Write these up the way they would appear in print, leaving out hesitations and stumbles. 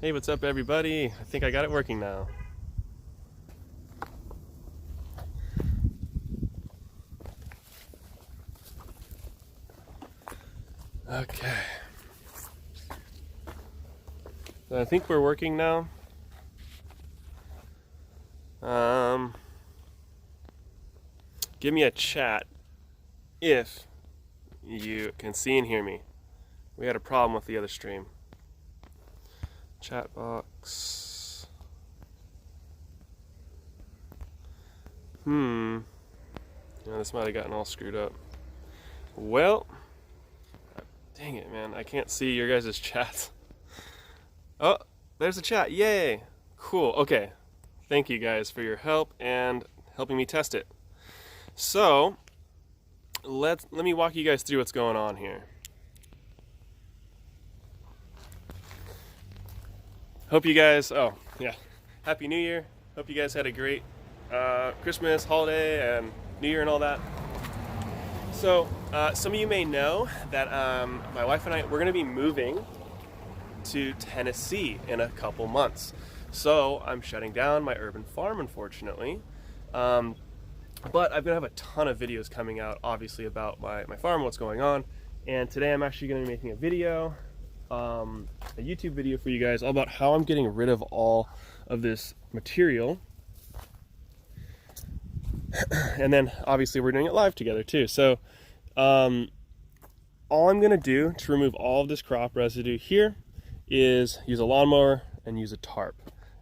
Hey, what's up everybody? I think I got it working now. Okay. So I think we're working now. Give me a chat if you can see and hear me. We had a problem with the other stream. Chat box. Yeah, this might have gotten all screwed up. Well, dang it, man. I can't see your guys' chats. Oh, there's a chat. Yay. Cool. Okay. Thank you guys for your help and helping me test it. So, let me walk you guys through what's going on here. Hope you guys, Happy New Year. Hope you guys had a great Christmas, holiday, and New Year and all that. So, some of you may know that my wife and I, we're going to be moving to Tennessee in a couple months. So, I'm shutting down my urban farm, unfortunately. But I'm going to have a ton of videos coming out, obviously, about my farm, what's going on. And today I'm actually going to be making a video, a YouTube video for you guys, all about how I'm getting rid of all of this material. And then, obviously, we're doing it live together, too. So, all I'm going to do to remove all of this crop residue here is use a lawnmower and use a tarp.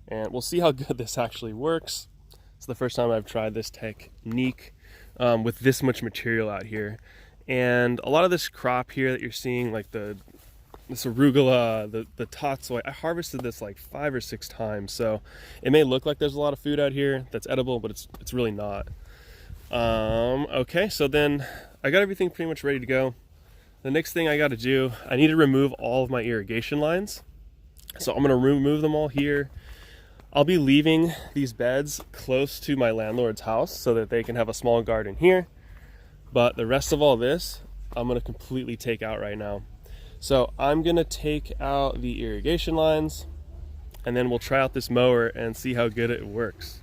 And we'll see how good this actually works. It's the first time I've tried this technique with this much material out here. And a lot of this crop here that you're seeing, like this arugula, the tatsoi, I harvested this like 5 or 6 times. So it may look like there's a lot of food out here that's edible, but it's really not. Okay, so then I got everything pretty much ready to go. The next thing I got to do, I need to remove all of my irrigation lines. So I'm going to remove them all here. I'll be leaving these beds close to my landlord's house so that they can have a small garden here. But the rest of all this, I'm going to completely take out right now. So I'm going to take out the irrigation lines, and then we'll try out this mower and see how good it works.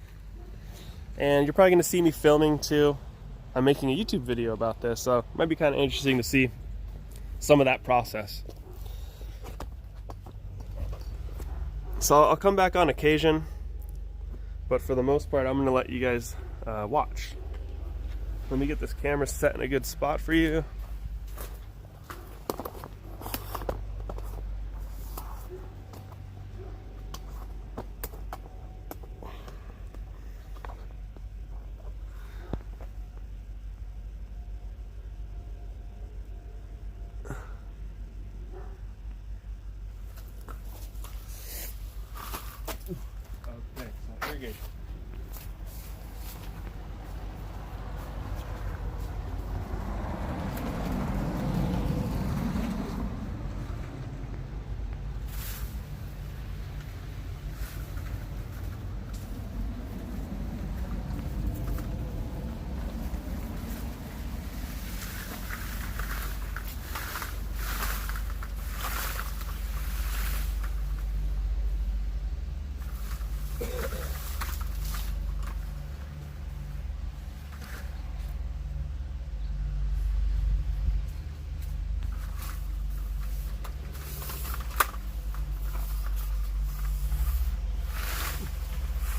And you're probably going to see me filming too. I'm making a YouTube video about this, so it might be kind of interesting to see some of that process. So I'll come back on occasion, but for the most part, I'm going to let you guys watch. Let me get this camera set in a good spot for you. Okay, so irrigation.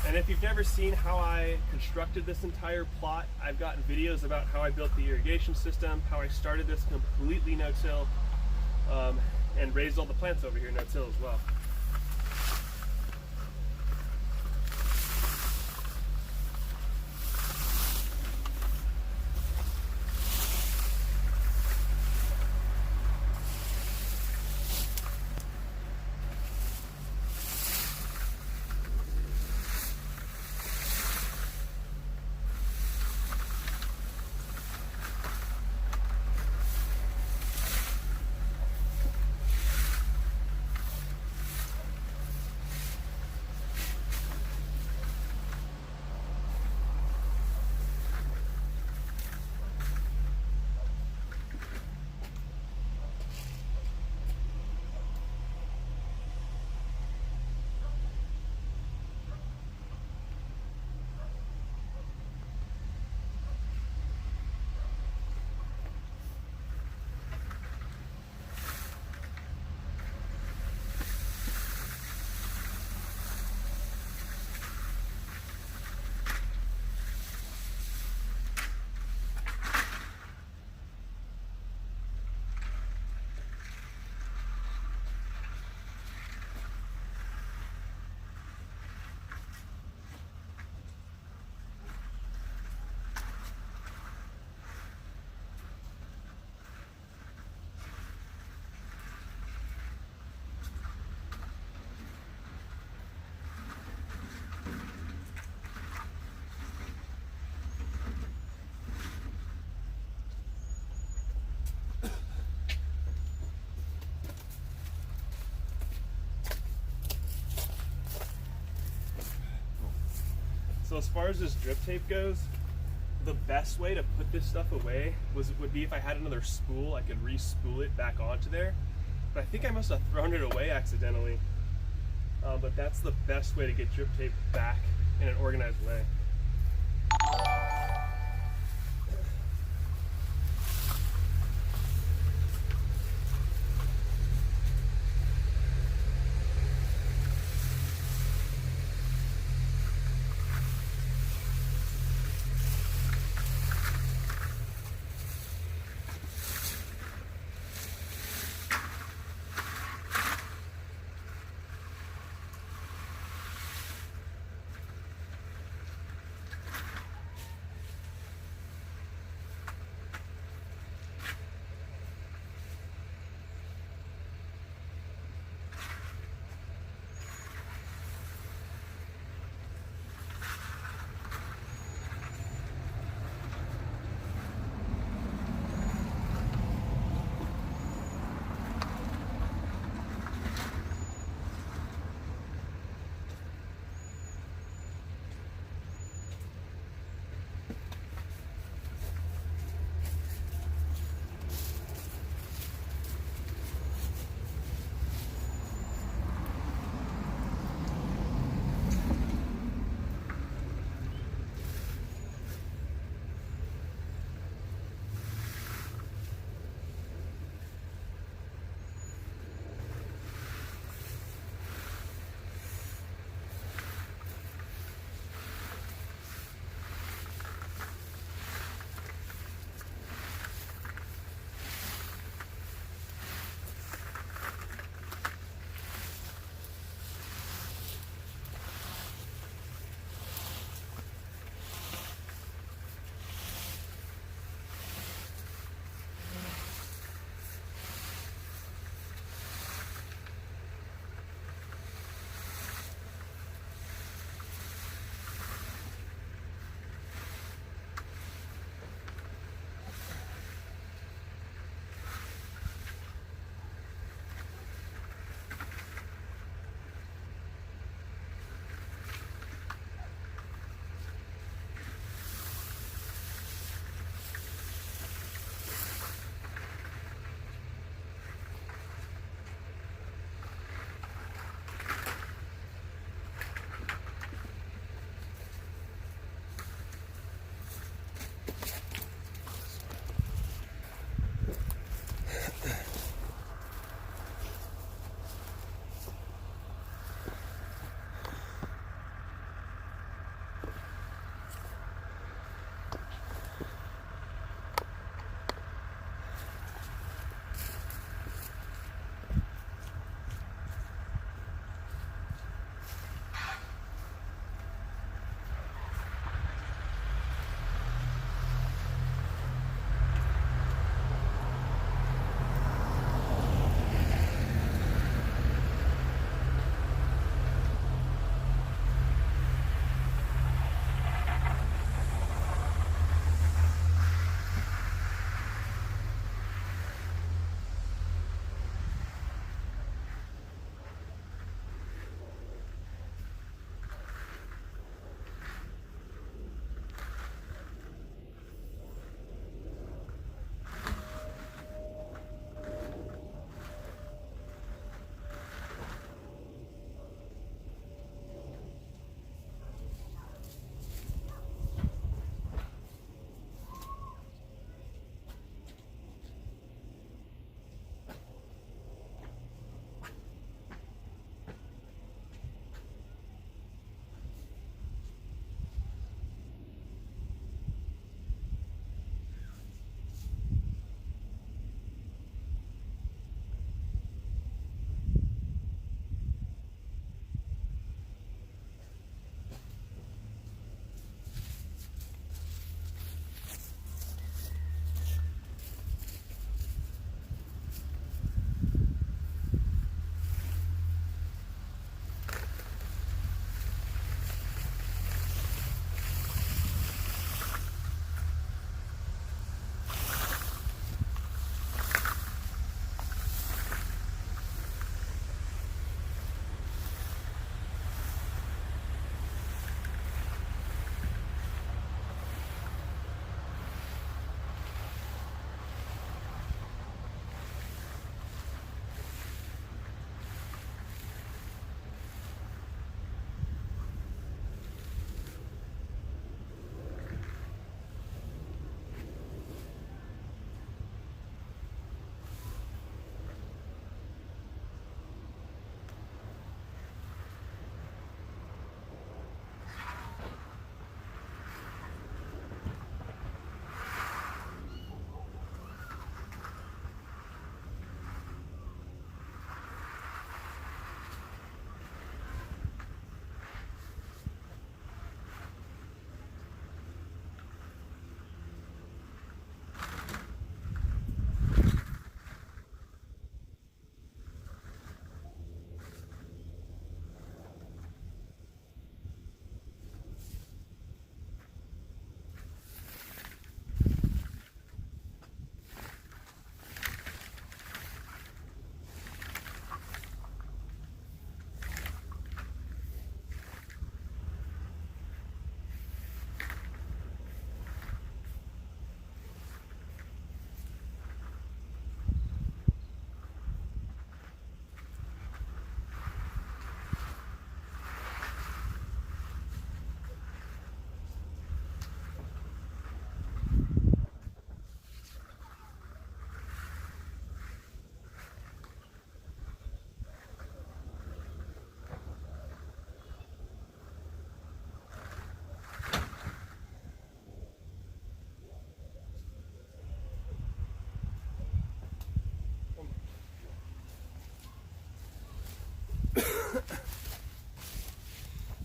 And if you've never seen how I constructed this entire plot, I've gotten videos about how I built the irrigation system, how I started this completely no-till, and raised all the plants over here no-till as well. So as far as this drip tape goes, the best way to put this stuff away would be if I had another spool, I could re-spool it back onto there. But I think I must have thrown it away accidentally. But that's the best way to get drip tape back in an organized way.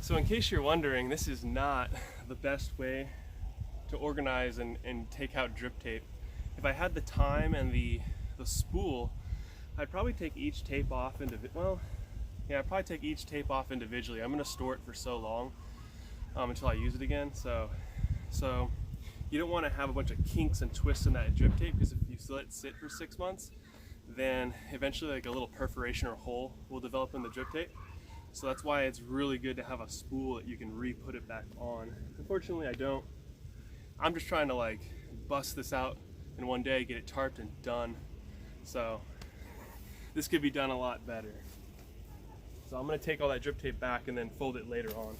So in case you're wondering, this is not the best way to organize and take out drip tape. If I had the time and the spool, I'd probably take each tape off I'd probably take each tape off individually. I'm gonna store it for so long until I use it again. So you don't want to have a bunch of kinks and twists in that drip tape, because if you let it sit for 6 months, then eventually like a little perforation or hole will develop in the drip tape. So that's why it's really good to have a spool that you can re-put it back on. Unfortunately, I don't. I'm just trying to like bust this out in one day, get it tarped and done. So this could be done a lot better. So I'm gonna take all that drip tape back and then fold it later on.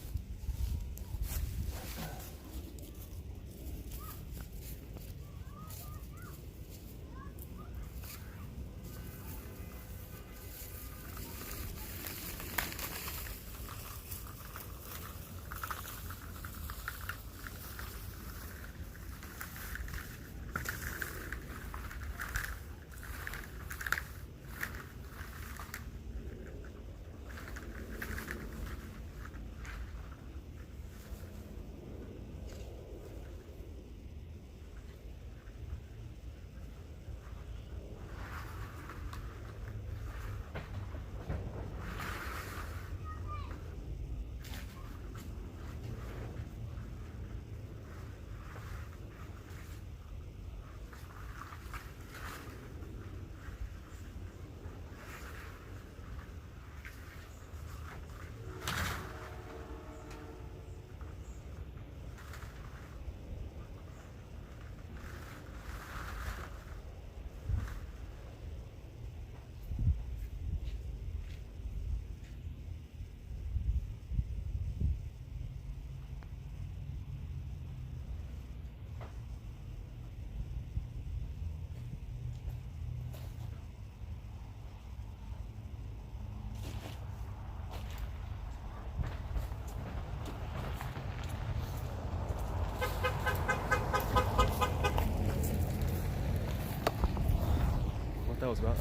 That was about.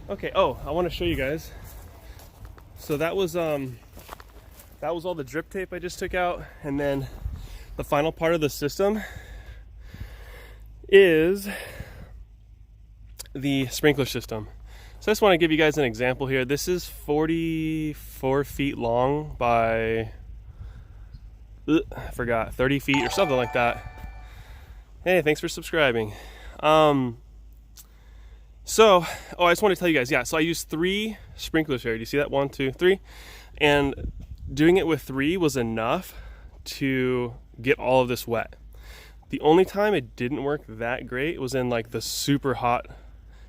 Okay. Oh, I want to show you guys. So that was all the drip tape I just took out, and then the final part of the system is the sprinkler system. So I just want to give you guys an example here. This is 44 feet long by I forgot, 30 feet or something like that. Hey, thanks for subscribing. So, I just want to tell you guys, yeah, so I used 3 sprinklers here. Do you see that? 1, 2, 3. And doing it with 3 was enough to get all of this wet. The only time it didn't work that great was in like the super hot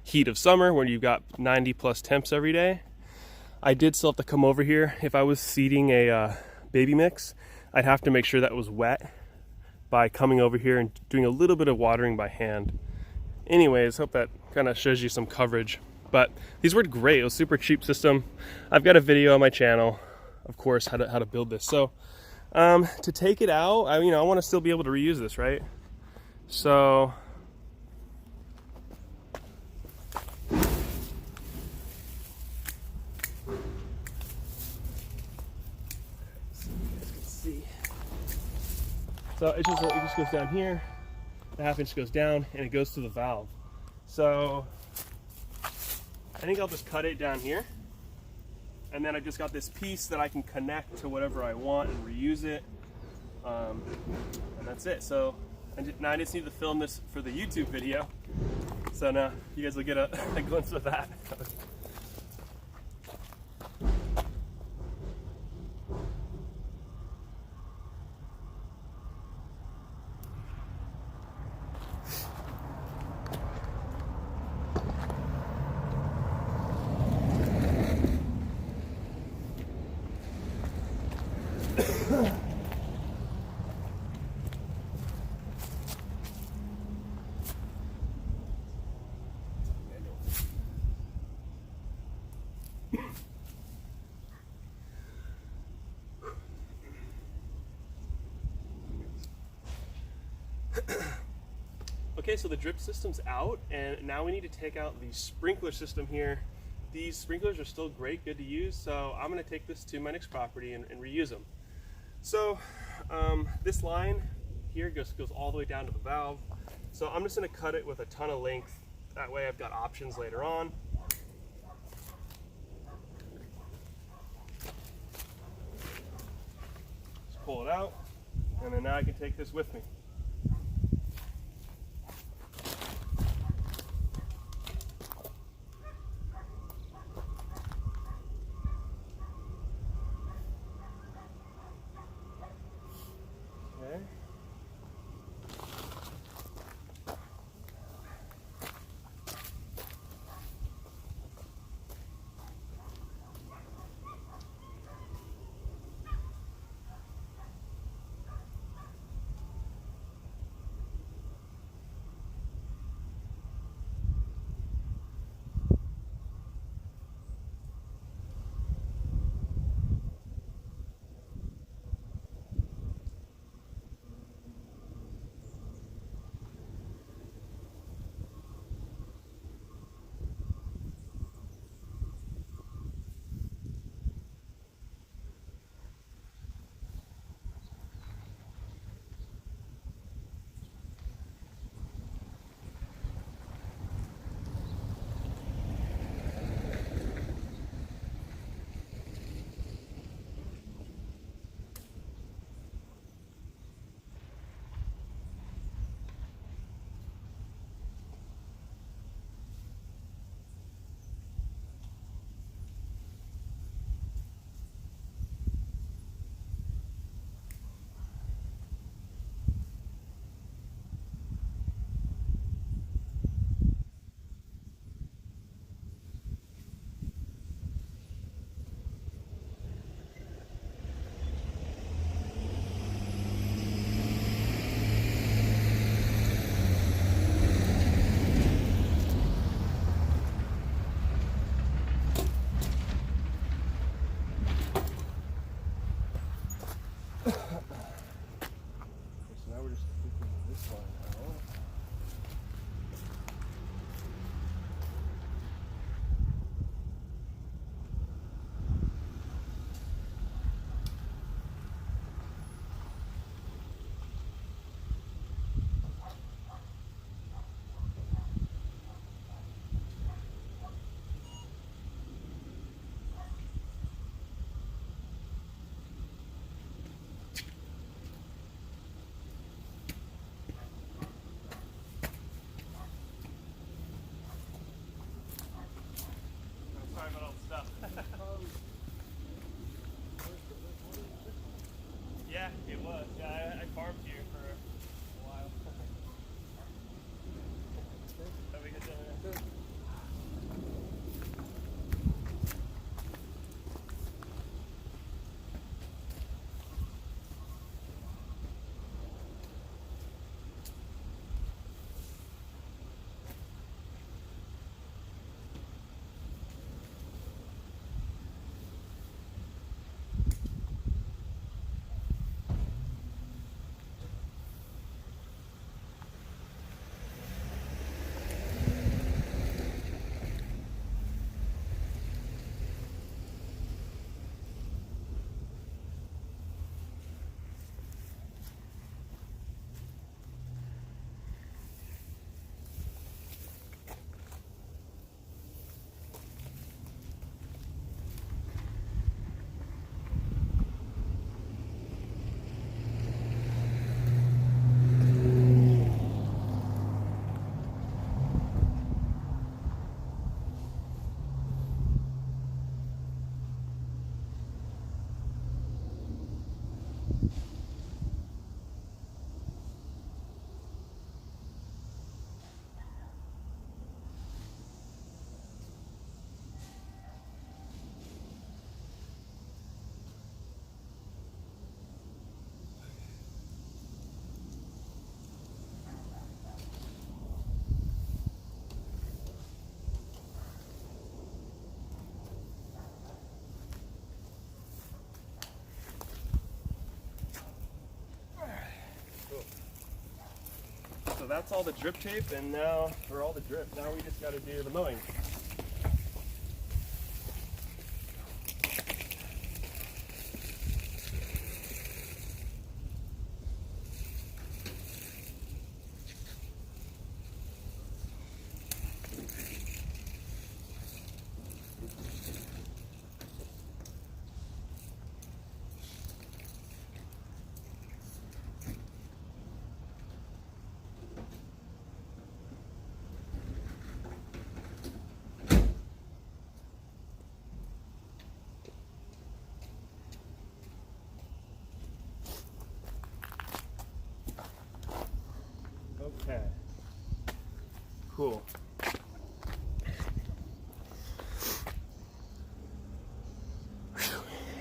heat of summer when you've got 90 plus temps every day. I did still have to come over here. If I was seeding a baby mix, I'd have to make sure that was wet by coming over here and doing a little bit of watering by hand. Anyways, hope that kind of shows you some coverage. But these worked great. It was a super cheap system. I've got a video on my channel, of course, how to build this. So to take it out, I want to still be able to reuse this, right? So it just goes down here. The 1/2 inch goes down and it goes to the valve. So I think I'll just cut it down here, and then I just got this piece that I can connect to whatever I want and reuse it, and that's it. So now I just need to film this for the YouTube video, so now you guys will get a glimpse of that. Okay, so the drip system's out, and now we need to take out the sprinkler system here these sprinklers are still great, good to use, so I'm going to take this to my next property and reuse them. So this line here goes all the way down to the valve, so I'm just going to cut it with a ton of length. That way I've got options later on. Just pull it out, and then now I can take this with me. Okay. Yeah, it was. Yeah, I farmed here for a while. Have a good day. So that's all the drip tape, and now for all the drip, now we just got to do the mowing.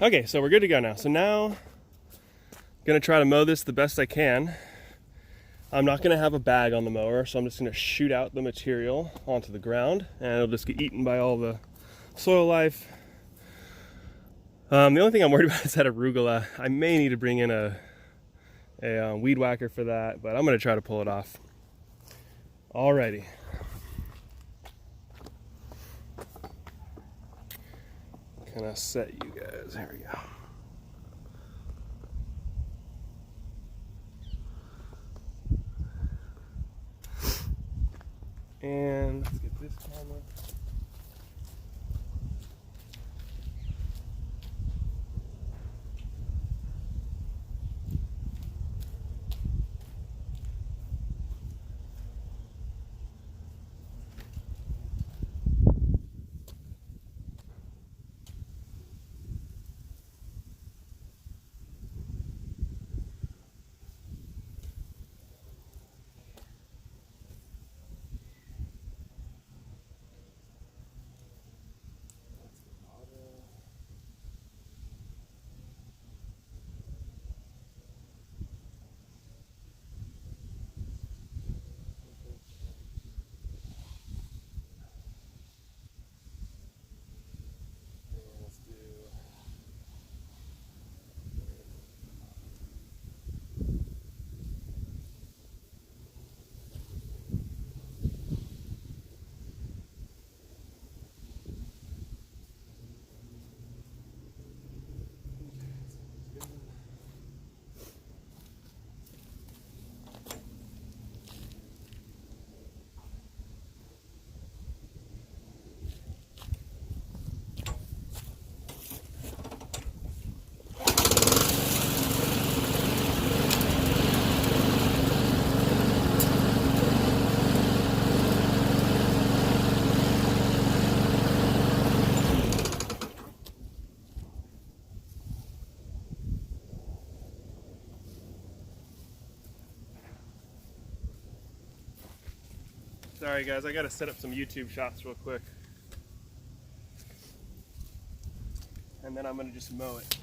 Okay, so we're good to go now. So now I'm gonna try to mow this the best I can. I'm not gonna have a bag on the mower, so I'm just gonna shoot out the material onto the ground and it'll just get eaten by all the soil life. The only thing I'm worried about is that arugula. I may need to bring in a weed whacker for that, but I'm gonna try to pull it off. Alrighty. Can I set you guys? Here we go. And let's get this camera. Sorry guys, I gotta set up some YouTube shots real quick. And then I'm gonna just mow it.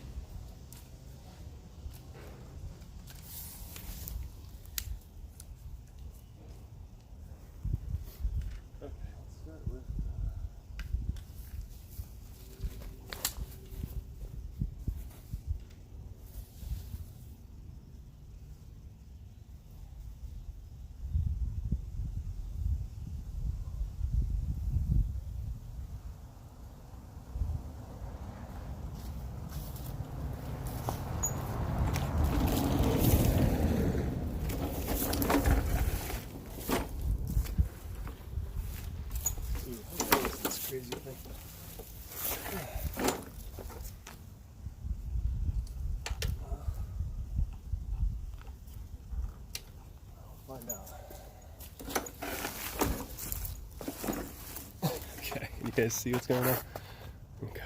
Okay, let's start with crazy thing. I'll find out. Okay, you guys see what's going on? Okay.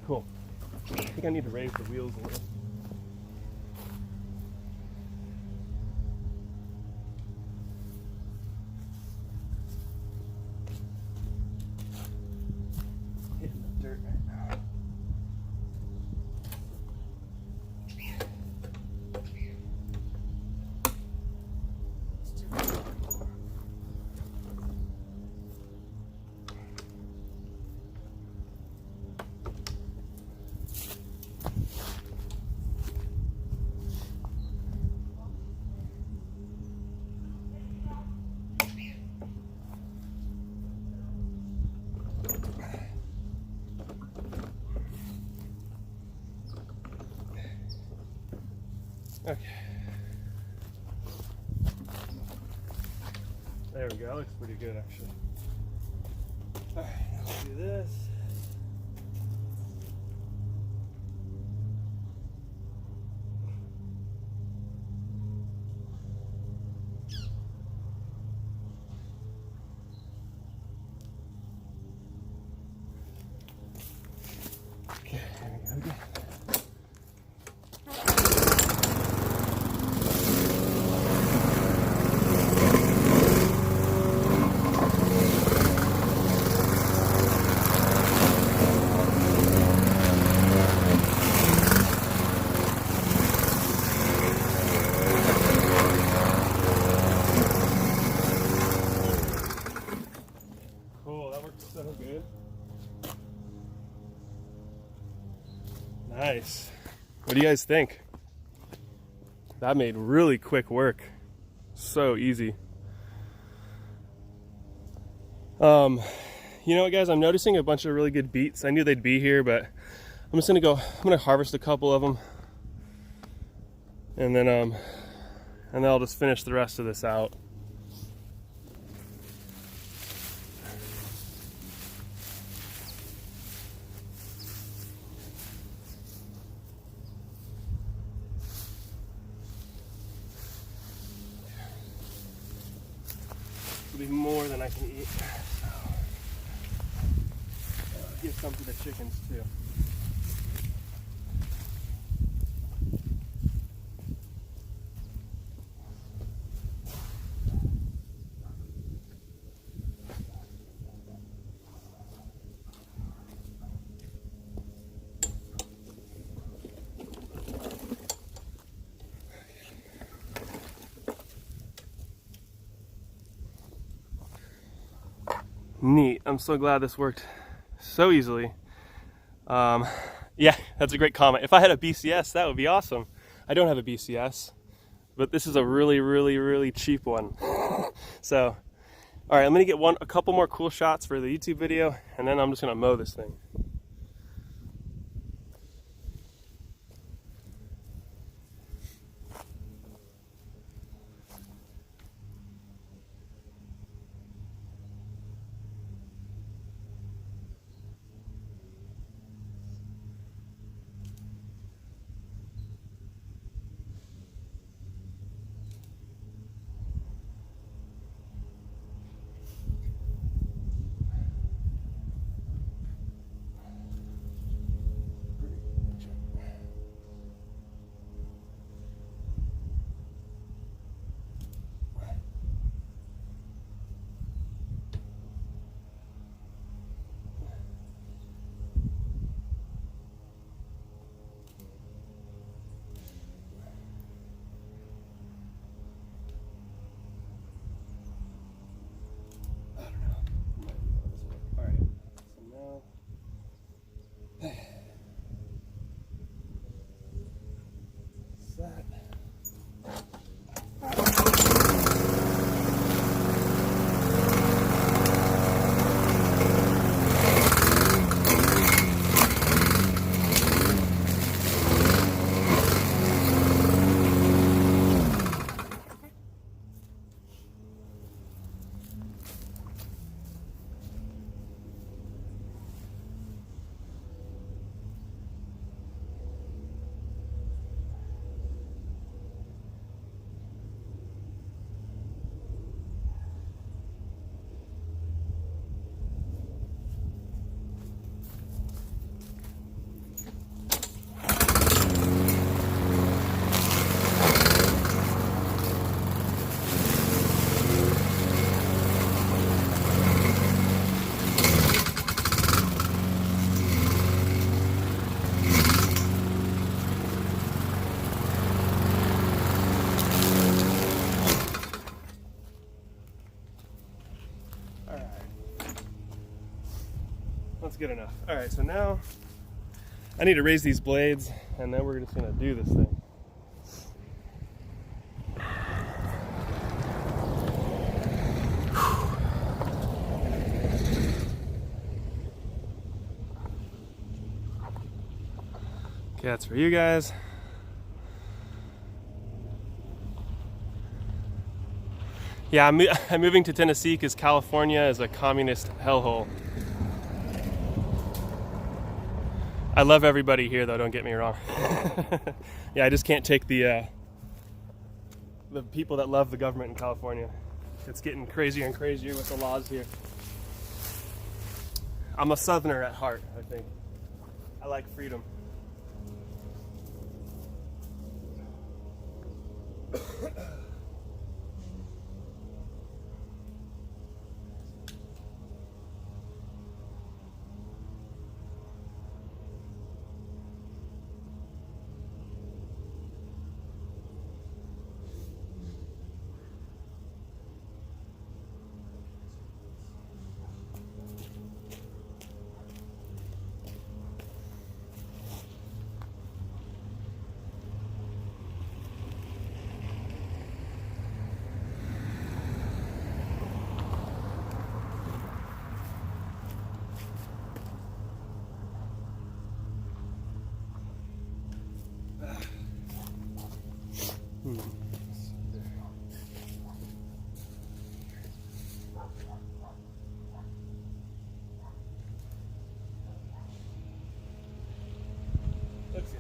Cool. I think I need to raise the wheels a little. Hitting the dirt right now. Okay. There we go, that looks pretty good actually. All right, now let's do this. Okay, there we go again. Cool, that works so good. Nice. What do you guys think? That made really quick work. So easy. You know what, guys? I'm noticing a bunch of really good beets. I knew they'd be here, but I'm just gonna harvest a couple of them, and then I'll just finish the rest of this out. It'll be more than I can eat. So, give some to the chickens too. Neat. I'm so glad this worked so easily. Yeah, that's a great comment. If I had a BCS, that would be awesome. I don't have a BCS, but this is a really, really, really cheap one. So, all right, I'm gonna get a couple more cool shots for the YouTube video, and then I'm just gonna mow this thing. That's good enough. All right, so now I need to raise these blades, and then we're just gonna do this thing. Okay, that's for you guys. Yeah, I'm moving to Tennessee because California is a communist hellhole. I love everybody here, though. Don't get me wrong. Yeah, I just can't take the people that love the government in California. It's getting crazier and crazier with the laws here. I'm a Southerner at heart, I think. I like freedom.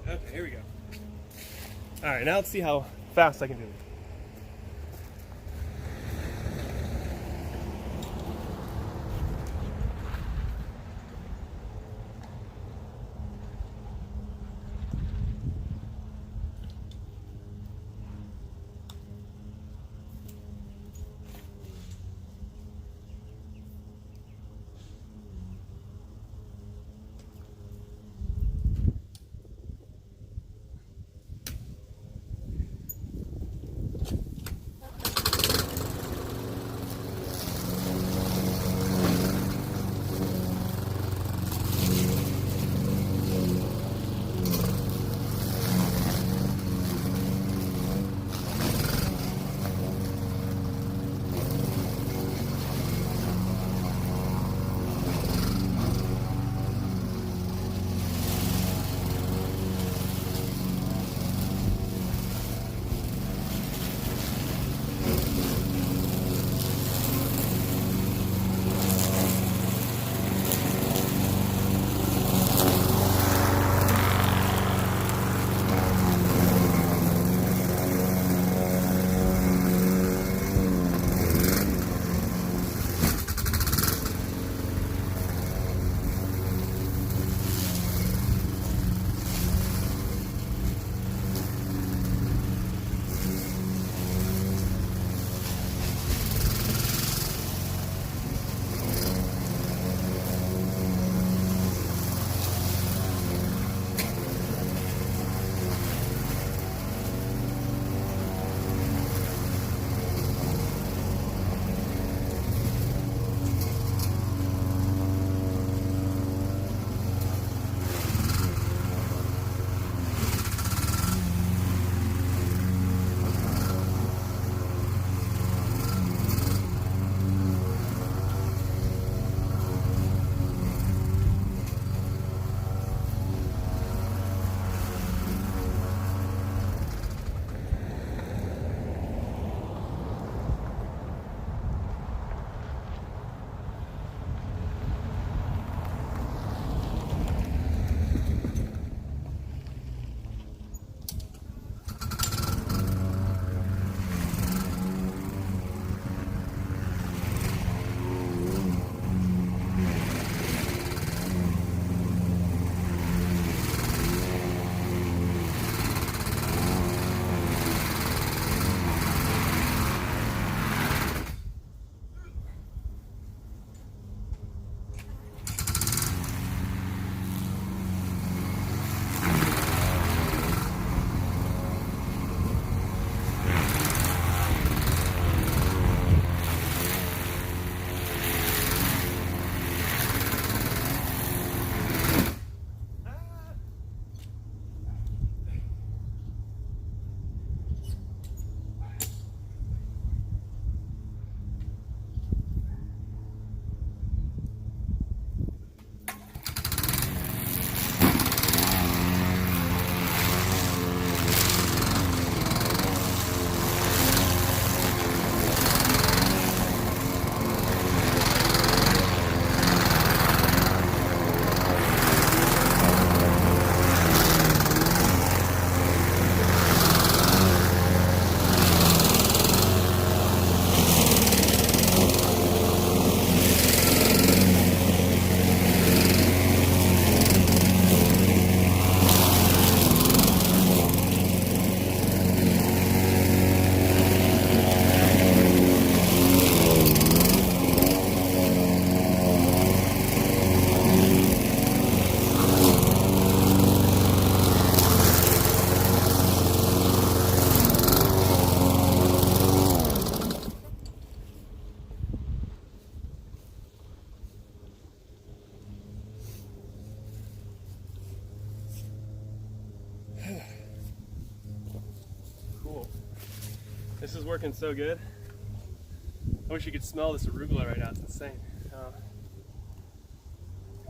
Okay, here we go. All right, now let's see how fast I can do it. This is working so good. I wish you could smell this arugula right now. It's insane. A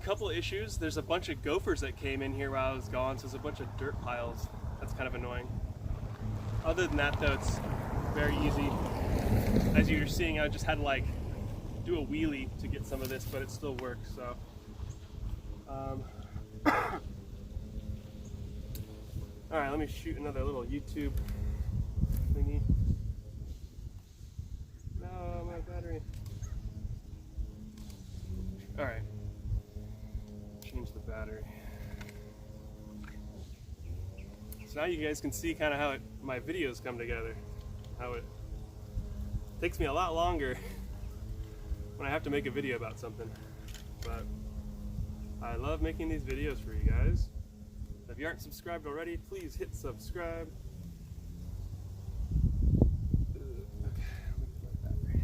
couple of issues. There's a bunch of gophers that came in here while I was gone, so there's a bunch of dirt piles. That's kind of annoying. Other than that, though, it's very easy. As you're seeing, I just had to like do a wheelie to get some of this, but it still works. So, all right, let me shoot another little YouTube thingy. No, my battery. All right, change the battery. So now you guys can see kind of how my videos come together. How it takes me a lot longer when I have to make a video about something. But I love making these videos for you guys. If you aren't subscribed already, please hit subscribe. Okay, look at my battery.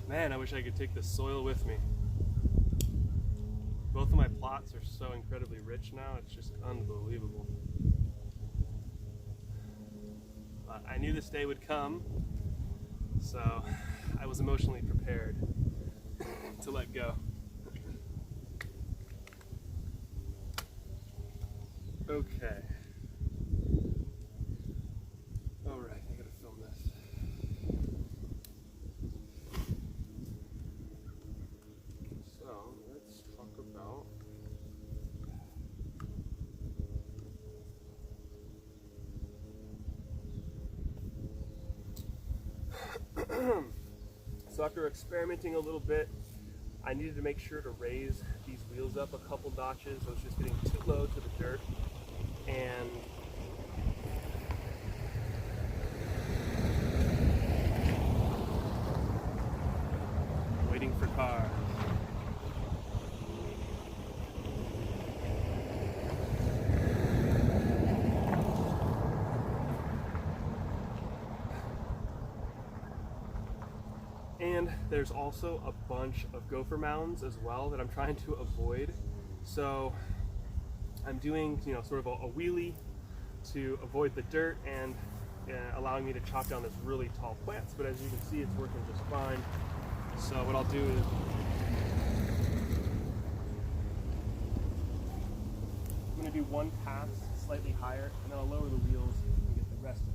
Man, I wish I could take the soil with me. Both of my plots are so incredibly rich now, it's just unbelievable. But I knew this day would come, so I was emotionally prepared to let go. Okay. Alright, I gotta film this. So, let's talk about so after experimenting a little bit, I needed to make sure to raise these wheels up a couple notches. I was just getting too low to the dirt, and waiting for cars. And there's also a bunch of gopher mounds as well that I'm trying to avoid. So I'm doing, sort of a wheelie to avoid the dirt and allowing me to chop down this really tall plants. But as you can see, it's working just fine. So what I'll do is I'm going to do one pass slightly higher, and then I'll lower the wheels and get the rest of it.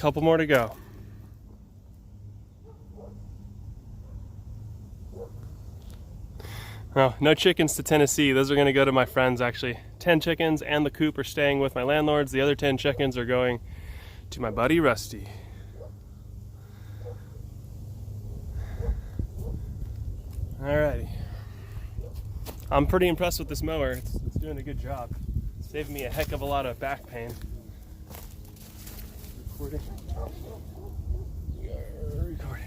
couple more to go. Oh, no chickens to Tennessee. Those are going to go to my friends, actually. 10 chickens and the coop are staying with my landlords. The other 10 chickens are going to my buddy Rusty. Alrighty. I'm pretty impressed with this mower. It's doing a good job. It's saving me a heck of a lot of back pain. Recording. Recording.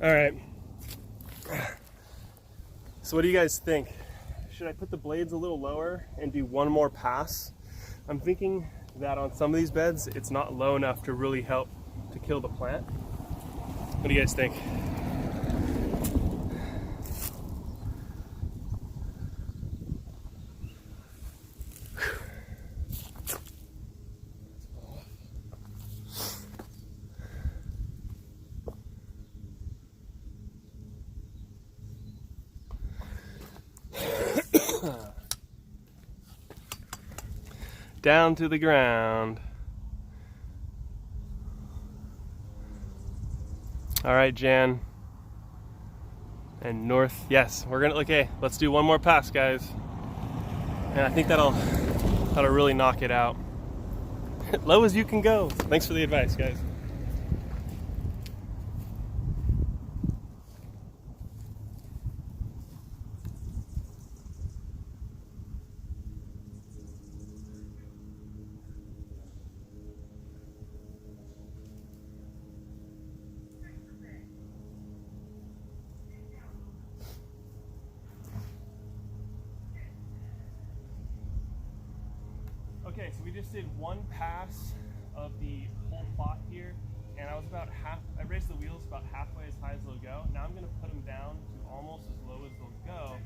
All right. So what do you guys think? Should I put the blades a little lower and do one more pass? I'm thinking that on some of these beds, it's not low enough to really help to kill the plant. What do you guys think? Down to the ground. All right, Jan. And north, yes, we're gonna, okay, let's do one more pass, guys. And I think that'll really knock it out. Low as you can go. Thanks for the advice, guys. Okay, so we just did one pass of the whole plot here, and I raised the wheels about halfway as high as they'll go. Now I'm gonna put them down to almost as low as they'll go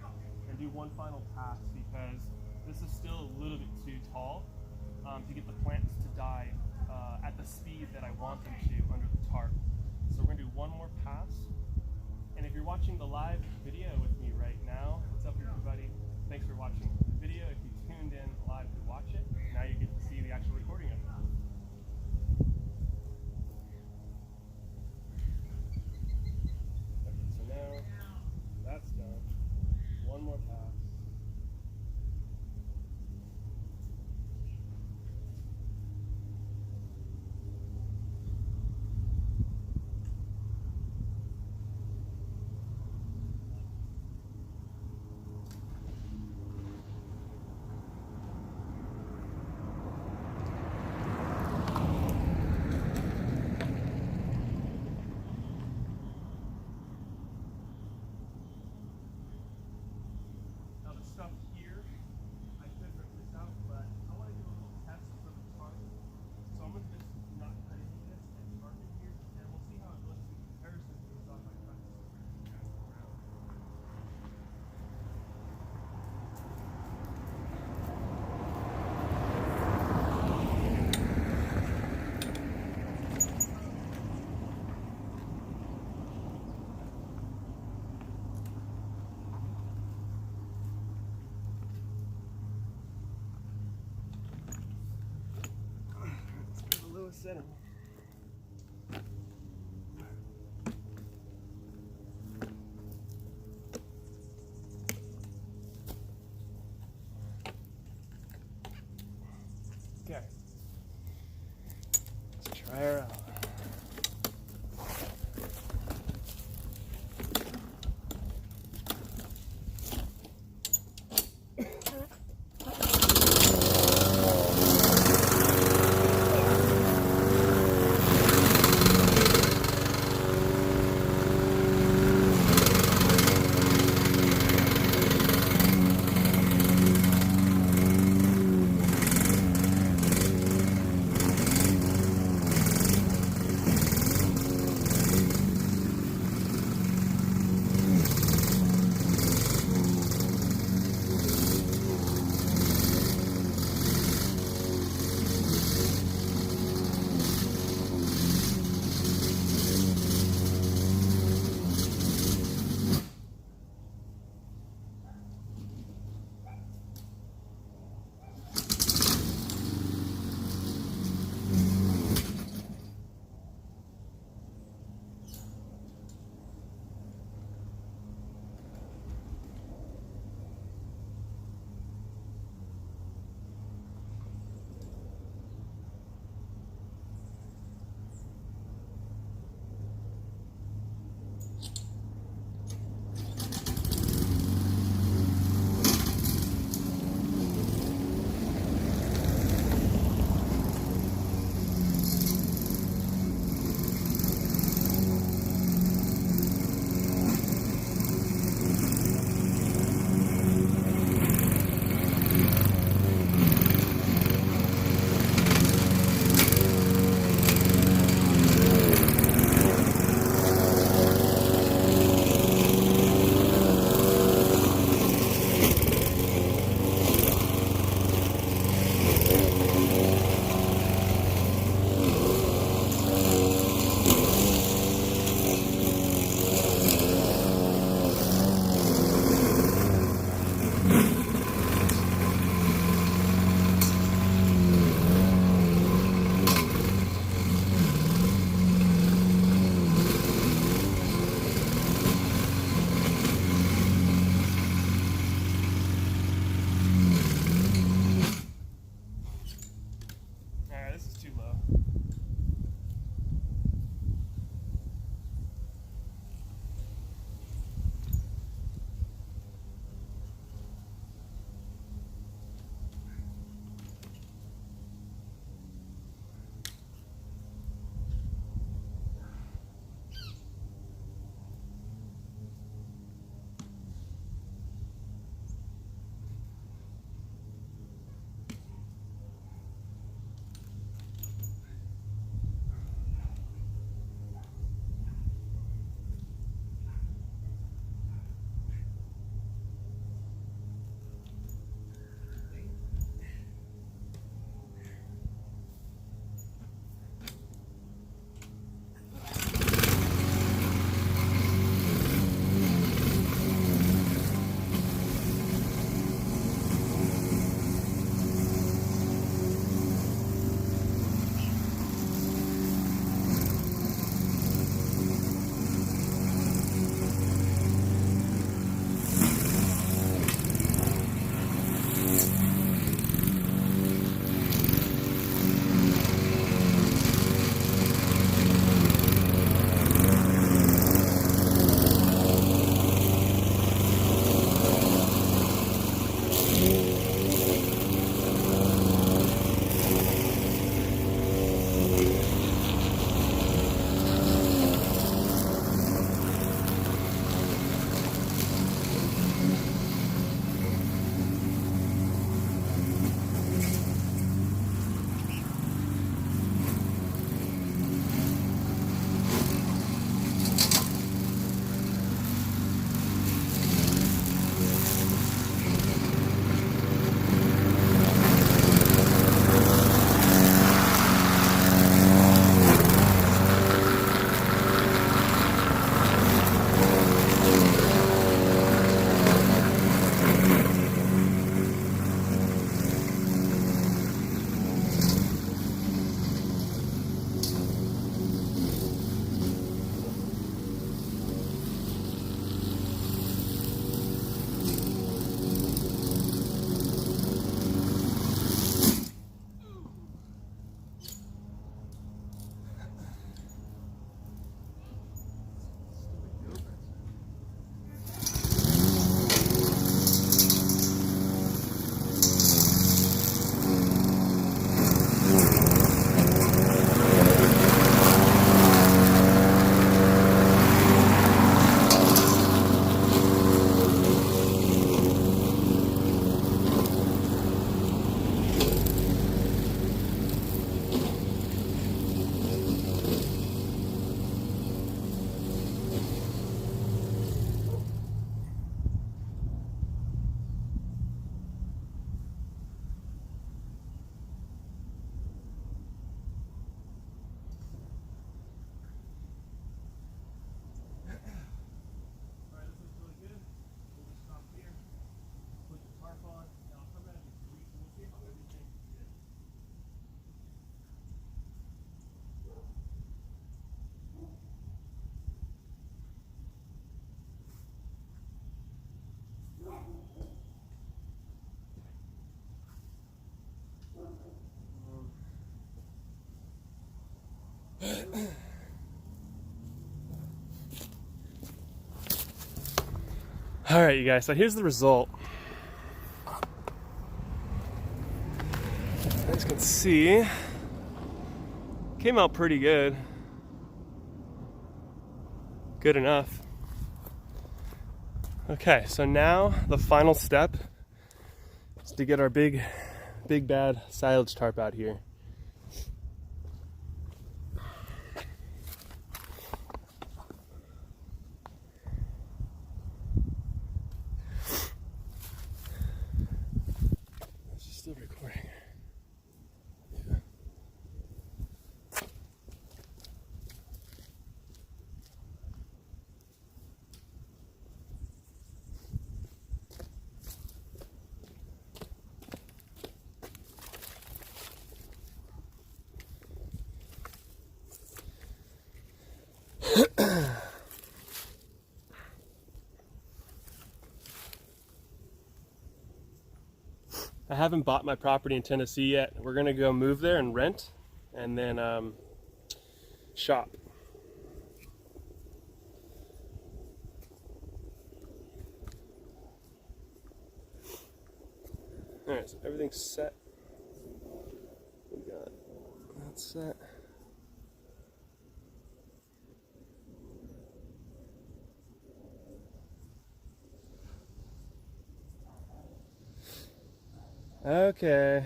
and do one final pass because this is still a little bit too tall to get the plants to die at the speed that I want them to under the tarp. So we're gonna do one more pass. And if you're watching the live video with me right now, what's up everybody? Thanks for watching the video. If you tuned in live to watch it, now you get to see the actual recording of it. Okay, so now that's done. One more pass. Stuff here, I could rip this out, but I want to do a little test for the tarp. So I'm going to just not cut any of this and tarp it here, and we'll see how it looks in comparison to the stuff I cut this around. Center. Okay, let's try her out. All right, you guys, so here's the result. As you guys can see, came out pretty good. Good enough. Okay, so now the final step is to get our big bad silage tarp out here. It's still recording. Yeah. I haven't bought my property in Tennessee yet. We're gonna go move there and rent, and then shop. All right, so everything's set. We got that set. Okay.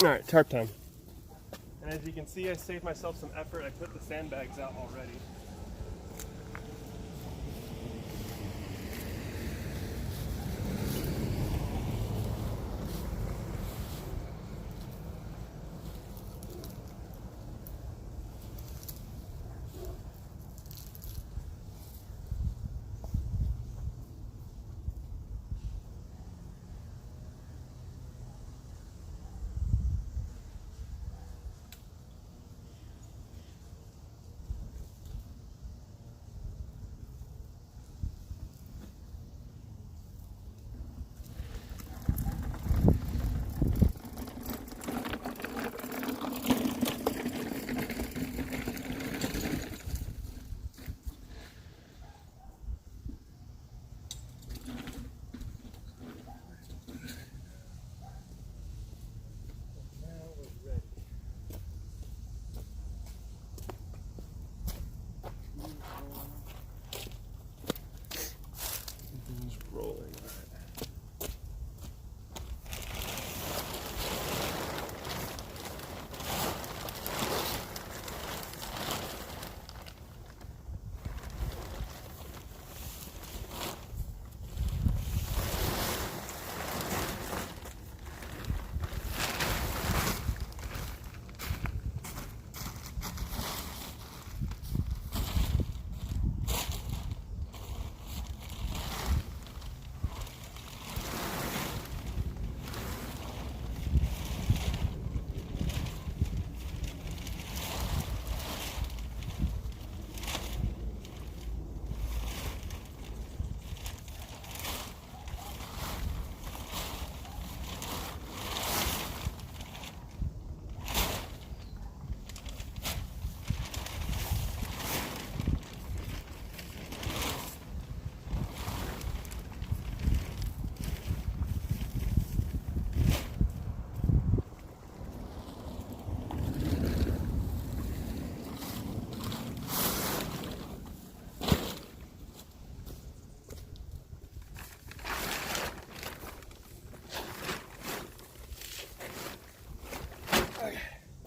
All right, tarp time. And as you can see, I saved myself some effort. I put the sandbags out already.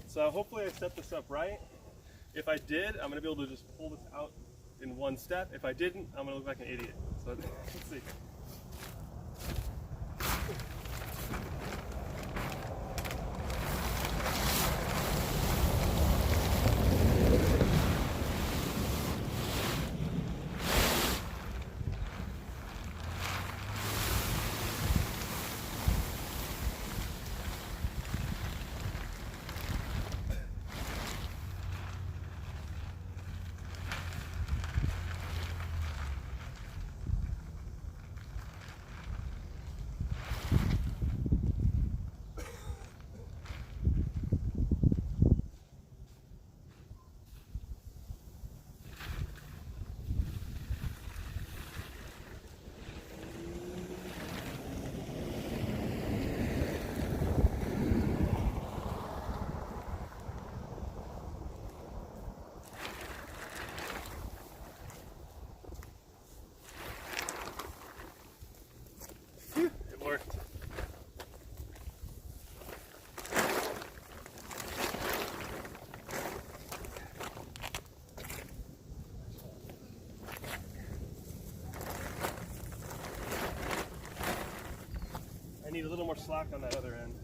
So hopefully I set this up right. If I did, I'm gonna be able to just pull this out in one step. If I didn't, I'm gonna look like an idiot. So let's see. little more slack on that other end.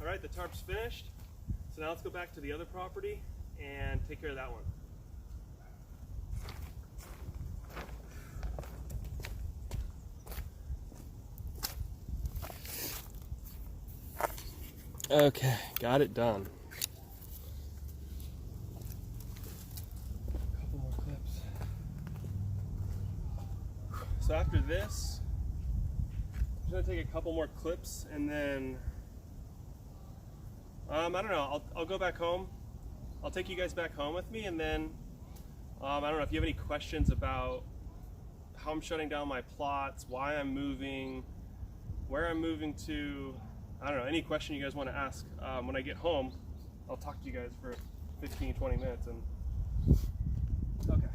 All right, the tarp's finished. So now let's go back to the other property and take care of that one. Okay, got it done. Couple more clips. So after this, I'm just gonna take a couple more clips and then I don't know, I'll go back home. I'll take you guys back home with me, and then I don't know if you have any questions about how I'm shutting down my plots, why I'm moving, where I'm moving to. I don't know, any question you guys want to ask. When I get home, I'll talk to you guys for 15, 20 minutes. Okay.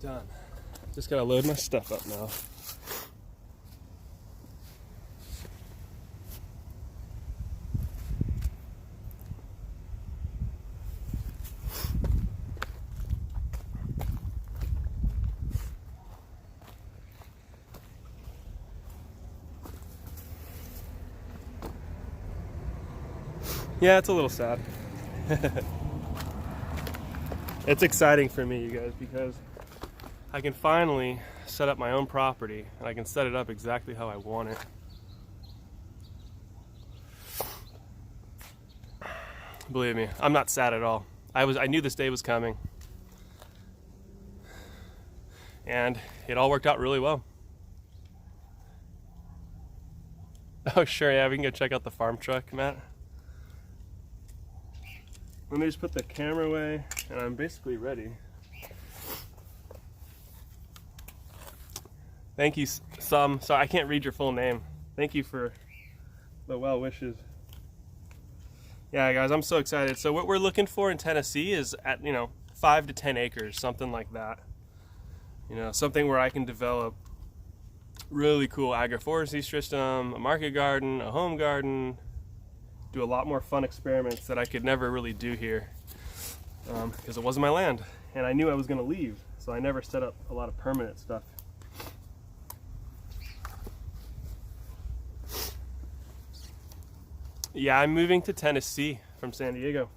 done. Just gotta load my stuff up now. Yeah, it's a little sad. It's exciting for me, you guys, because I can finally set up my own property and I can set it up exactly how I want it. Believe me, I'm not sad at all. I knew this day was coming. And it all worked out really well. Oh sure, yeah, we can go check out the farm truck, Matt. Let me just put the camera away and I'm basically ready. Thank you, Sorry, I can't read your full name. Thank you for the well wishes. Yeah, guys, I'm so excited. So what we're looking for in Tennessee is at, 5 to 10 acres, something like that. Something where I can develop really cool agroforestry system, a market garden, a home garden, do a lot more fun experiments that I could never really do here because it wasn't my land and I knew I was going to leave, so I never set up a lot of permanent stuff. Yeah, I'm moving to Tennessee from San Diego.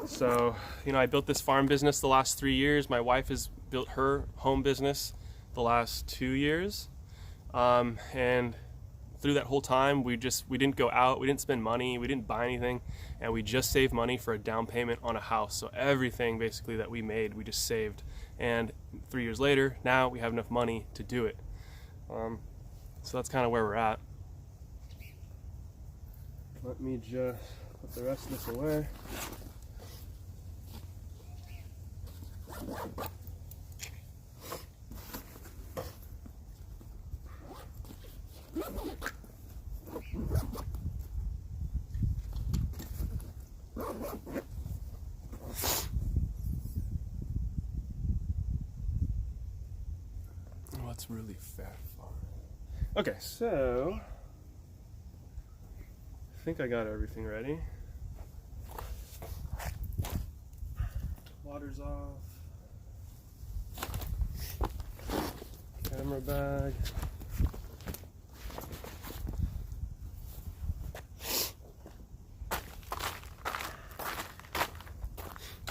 So, I built this farm business the last 3 years. My wife has built her home business the last 2 years. And through that whole time, we didn't go out, we didn't spend money, we didn't buy anything, and we just saved money for a down payment on a house. So everything basically that we made, we just saved. And 3 years later, now we have enough money to do it. So that's kind of where we're at. Let me just put the rest of this away. What's really fair farm? Okay, so I think I got everything ready. Water's off. Camera bag.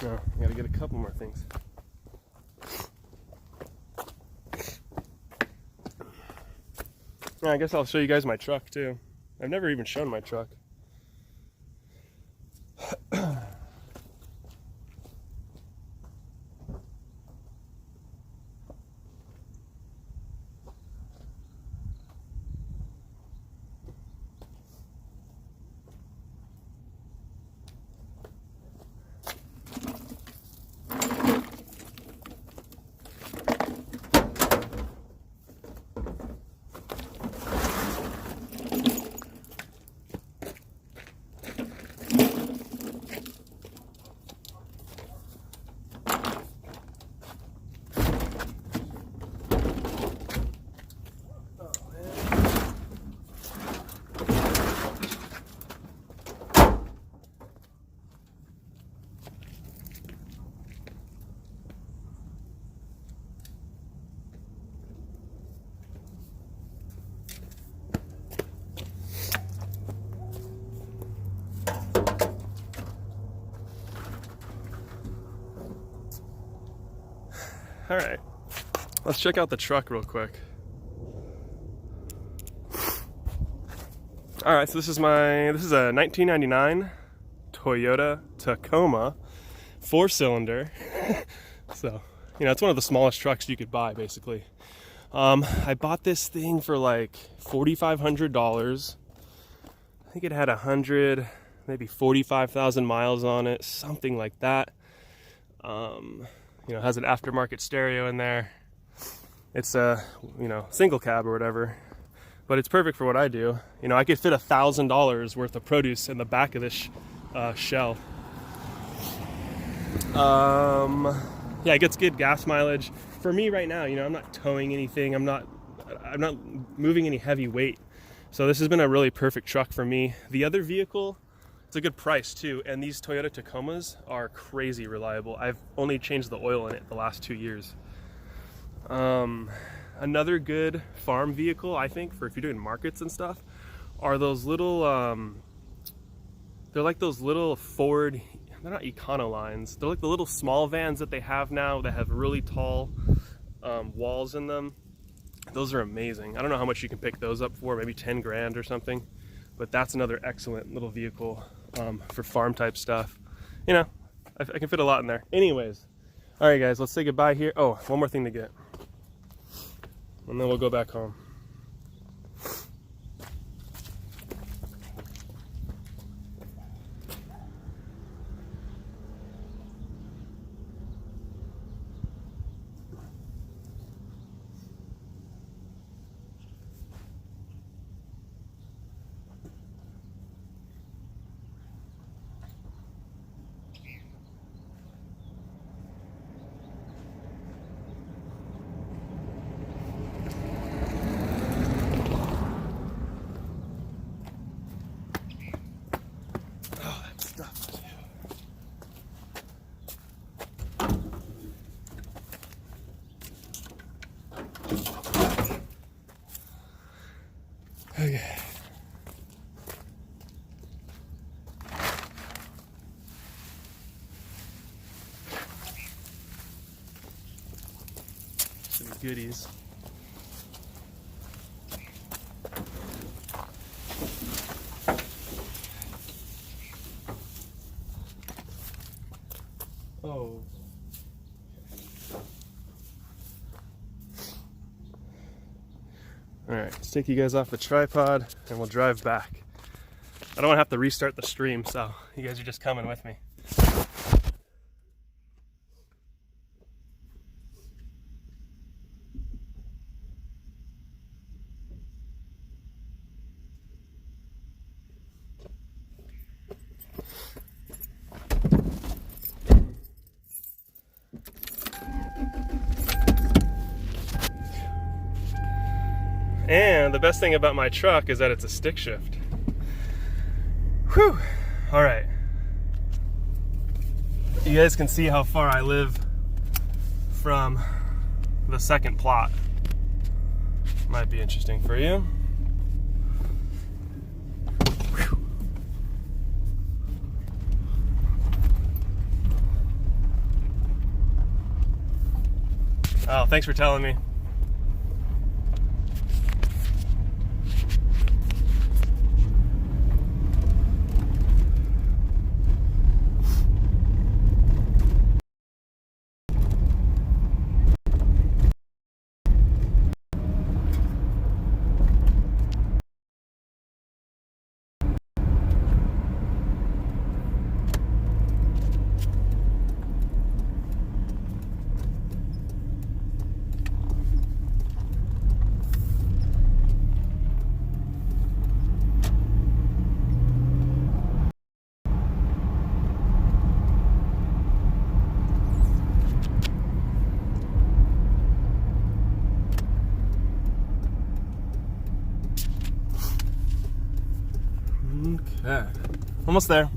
No, I gotta get a couple more things. I guess I'll show you guys my truck too. I've never even shown my truck. All right, let's check out the truck real quick. All right, so this is a 1999 Toyota Tacoma 4-cylinder. So, it's one of the smallest trucks you could buy, basically. I bought this thing for like $4,500. I think it had 100, maybe 45,000 miles on it, something like that. It has an aftermarket stereo in there. It's a, single cab or whatever, but it's perfect for what I do. I could fit $1,000 worth of produce in the back of this shell. Yeah, yeah, it gets good gas mileage. For me right now, you know, I'm not towing anything. I'm not moving any heavy weight. So this has been a really perfect truck for me. The other vehicle, it's a good price too. And these Toyota Tacomas are crazy reliable. I've only changed the oil in it the last 2 years. Another good farm vehicle, I think, for if you're doing markets and stuff, are those little, they're like those little Ford, they're not Econolines, they're like the little small vans that they have now that have really tall walls in them. Those are amazing. I don't know how much you can pick those up for, maybe 10 grand or something, but that's another excellent little vehicle for farm type stuff. You know, I can fit a lot in there. Anyways, all right guys, let's say goodbye here. Oh, one more thing to get, and then we'll go back home. Okay. Some goodies. Oh. All right, let's take you guys off the tripod and we'll drive back. I don't want to have to restart the stream, so you guys are just coming with me. And the best thing about my truck is that it's a stick shift. Whew. All right. You guys can see how far I live from the second plot. Might be interesting for you. Whew. Oh, thanks for telling me. Okay, almost there.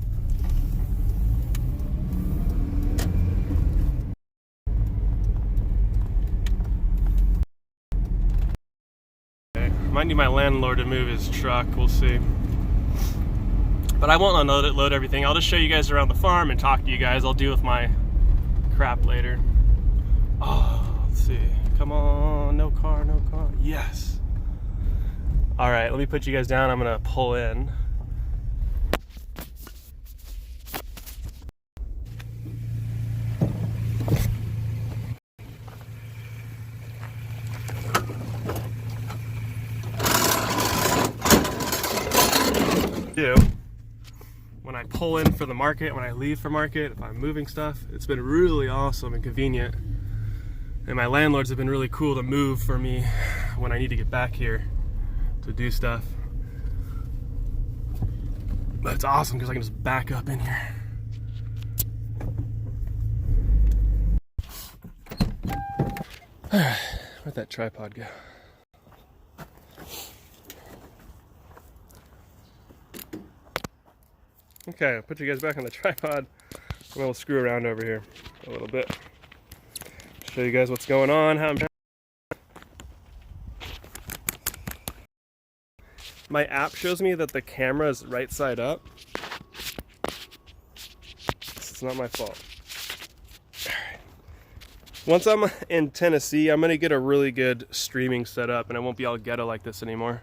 Okay. Might need my landlord to move his truck, we'll see. But I won't unload it, load everything. I'll just show you guys around the farm and talk to you guys. I'll deal with my crap later. Oh, let's see. Come on, no car, no car. Yes. All right, let me put you guys down. I'm gonna pull in. When I pull in for the market, when I leave for market, if I'm moving stuff, it's been really awesome and convenient. And my landlords have been really cool to move for me when I need to get back here to do stuff. But it's awesome because I can just back up in here. Alright, where'd that tripod go? Okay, I'll put you guys back on the tripod and we'll screw around over here a little bit. Show you guys what's going on, how I'm... My app shows me that the camera is right side up. It's not my fault. Alright. Once I'm in Tennessee, I'm gonna get a really good streaming setup and I won't be all ghetto like this anymore.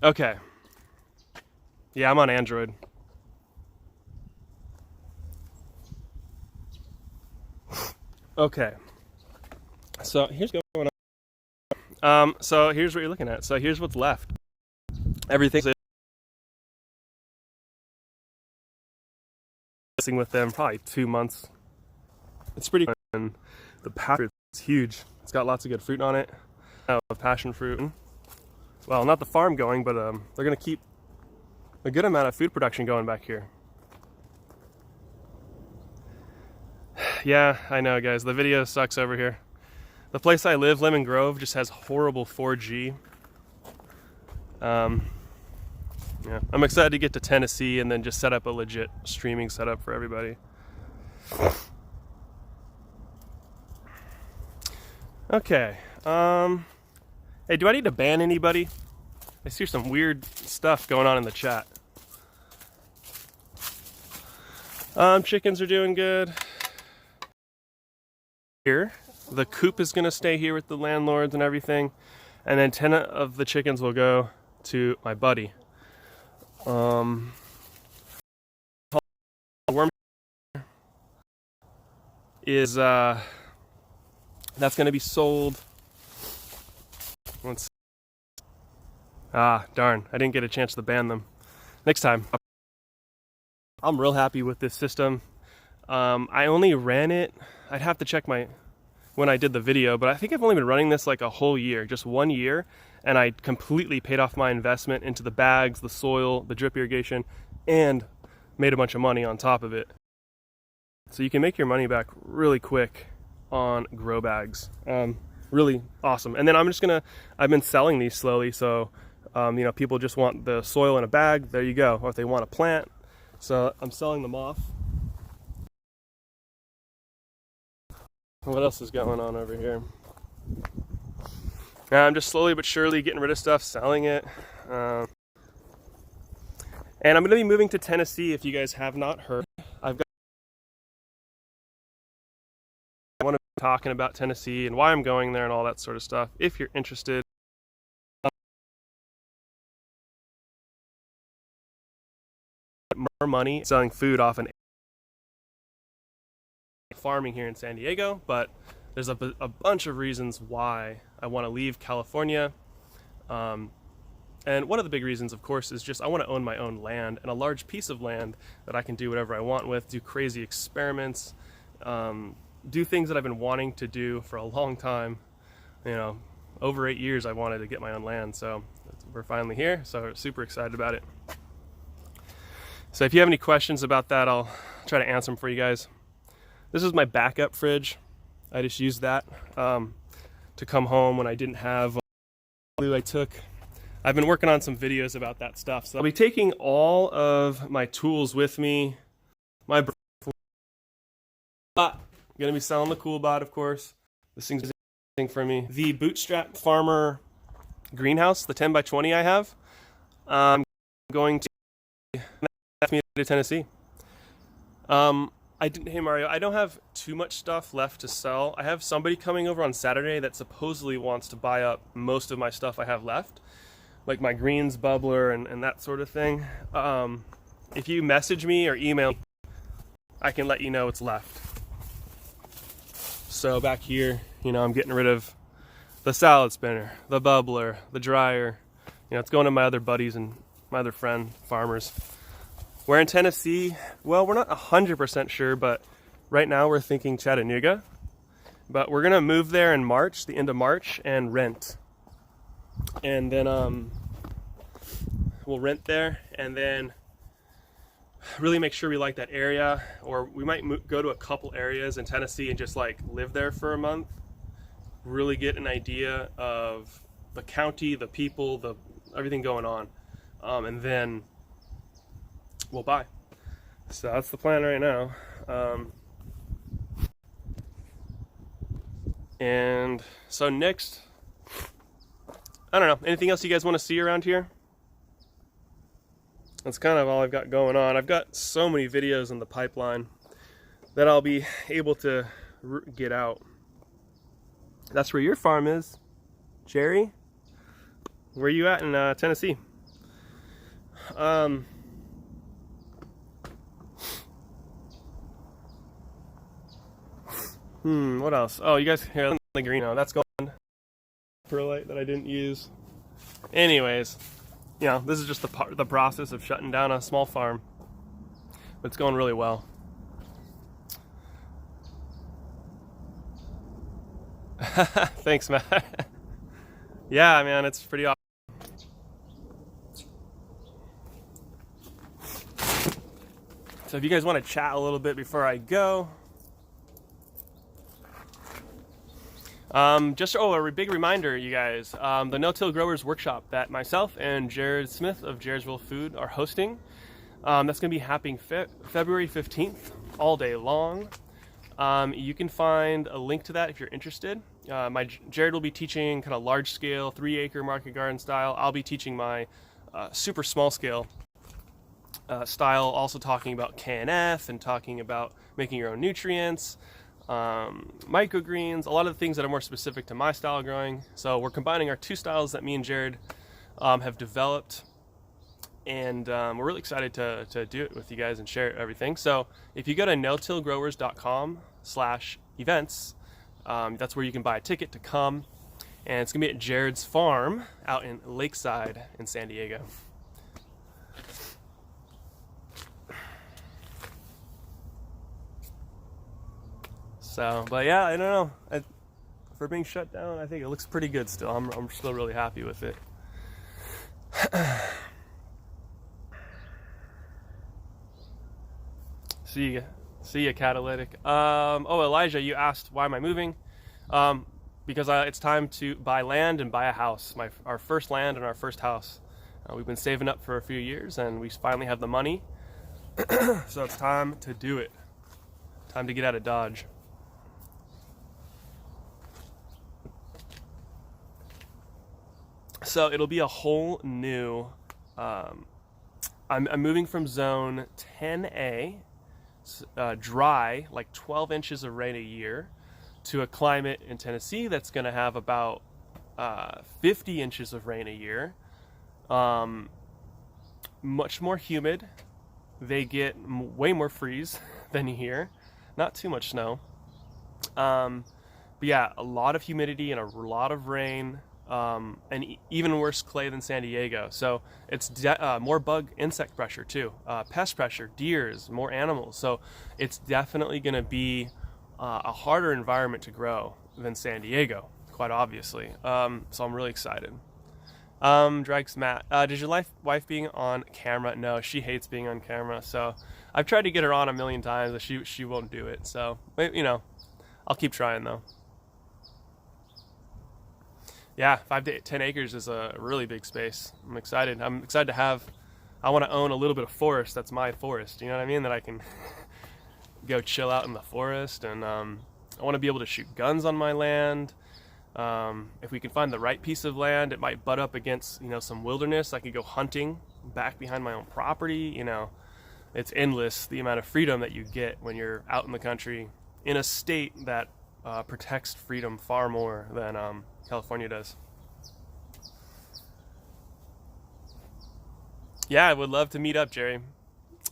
Okay. Yeah, I'm on Android. Okay. So here's what's going on. So here's what you're looking at. So here's what's left. Everything's with them probably 2 months. It's pretty good. And the pasture is huge. It's got lots of good fruit on it. Passion fruit. Well, not the farm going, but they're gonna keep a good amount of food production going back here. Yeah, I know, guys. The video sucks over here. The place I live, Lemon Grove, just has horrible 4G. Yeah, I'm excited to get to Tennessee and then just set up a legit streaming setup for everybody. Okay. Hey, do I need to ban anybody? I see some weird stuff going on in the chat. Chickens are doing good. Here, the coop is going to stay here with the landlords and everything, and then 10 of the chickens will go to my buddy. Worm is that's going to be sold. Let's see. Ah, darn, I didn't get a chance to ban them. Next time. I'm real happy with this system. I only ran it, I'd have to check when I did the video, but I think I've only been running this like a whole year, just 1 year, and I completely paid off my investment into the bags, the soil, the drip irrigation, and made a bunch of money on top of it. So you can make your money back really quick on grow bags. Really awesome. And then I've been selling these slowly, so people just want the soil in a bag, there you go, or if they want a plant. So I'm selling them off. What else is going on over here? I'm just slowly but surely getting rid of stuff, selling it. And I'm going to be moving to Tennessee, if you guys have not heard. I want to be talking about Tennessee and why I'm going there and all that sort of stuff. If you're interested. More money selling food off an farming here in San Diego, but there's a bunch of reasons why I want to leave California. And one of the big reasons, of course, is just I want to own my own land and a large piece of land that I can do whatever I want with, do crazy experiments, do things that I've been wanting to do for a long time. Over 8 years I wanted to get my own land, so we're finally here, so we're super excited about it. So if you have any questions about that, I'll try to answer them for you guys. This is my backup fridge. I just used that to come home when I didn't have I've been working on some videos about that stuff. So I'll be taking all of my tools with me. My bot. I'm going to be selling the Cool Bot, of course. This thing's for me. The Bootstrap Farmer greenhouse, the 10x20 I have. I'm going to Tennessee. Hey Mario, I don't have too much stuff left to sell. I have somebody coming over on Saturday that supposedly wants to buy up most of my stuff I have left, like my greens bubbler and that sort of thing. If you message me or email me, I can let you know what's left. So back here, I'm getting rid of the salad spinner, the bubbler, the dryer. It's going to my other buddies and my other friend farmers. We're in Tennessee. Well, we're not 100% sure, but right now we're thinking Chattanooga. But we're going to move there in March, the end of March, and rent. And then we'll rent there and then really make sure we like that area. Or we might go to a couple areas in Tennessee and just live there for a month. really get an idea of the county, the people, everything going on, and then we'll buy. So that's the plan right now. And so next, I don't know, anything else you guys want to see around here? That's kind of all I've got going on. I've got so many videos in the pipeline that I'll be able to get out. That's where your farm is, Jerry. Where are you at in Tennessee? What else? Oh, you guys here the green. No, that's gone. Perlite that I didn't use. Anyways, you know, this is just the process of shutting down a small farm, but it's going really well. Thanks, Matt. Yeah, man, it's pretty awesome. So if you guys want to chat a little bit before I go, a big reminder, you guys, the No-Till Growers Workshop that myself and Jared Smith of Jaredsville Food are hosting. That's going to be happening February 15th, all day long. You can find a link to that if you're interested. Jared will be teaching kind of large scale, 3-acre market garden style. I'll be teaching my super small scale style, also talking about KNF and talking about making your own nutrients, microgreens, a lot of the things that are more specific to my style of growing. So we're combining our two styles that me and Jared have developed, and we're really excited to do it with you guys and share everything. So if you go to notillgrowers.com/events, that's where you can buy a ticket to come, and it's gonna be at Jared's farm out in Lakeside in San Diego. So, but yeah, I don't know. For being shut down, I think it looks pretty good still. I'm still really happy with it. See ya, catalytic. Oh, Elijah, you asked why am I moving? Because it's time to buy land and buy a house. Our first land and our first house. We've been saving up for a few years, and we finally have the money. So it's time to do it. Time to get out of Dodge. So it'll be a whole new. I'm moving from zone 10A. Dry, like 12 inches of rain a year, to a climate in Tennessee that's going to have about 50 inches of rain a year. Much more humid. They get way more freeze than here. Not too much snow. But yeah, a lot of humidity and a lot of rain. And even worse clay than San Diego. So it's more bug insect pressure too, pest pressure, deers, more animals. So it's definitely going to be a harder environment to grow than San Diego, quite obviously. So I'm really excited. Drags Matt, does your wife being on camera? No, she hates being on camera. So I've tried to get her on a million times, but she won't do it. So, you know, I'll keep trying though. Yeah, 5 to 10 acres is a really big space. I'm excited. I want to own a little bit of forest. That's my forest. You know what I mean? That I can go chill out in the forest. And I want to be able to shoot guns on my land. If we can find the right piece of land, it might butt up against, you know, some wilderness. I could go hunting back behind my own property. You know, it's endless the amount of freedom that you get when you're out in the country in a state that protects freedom far more than California does. Yeah, I would love to meet up, Jerry.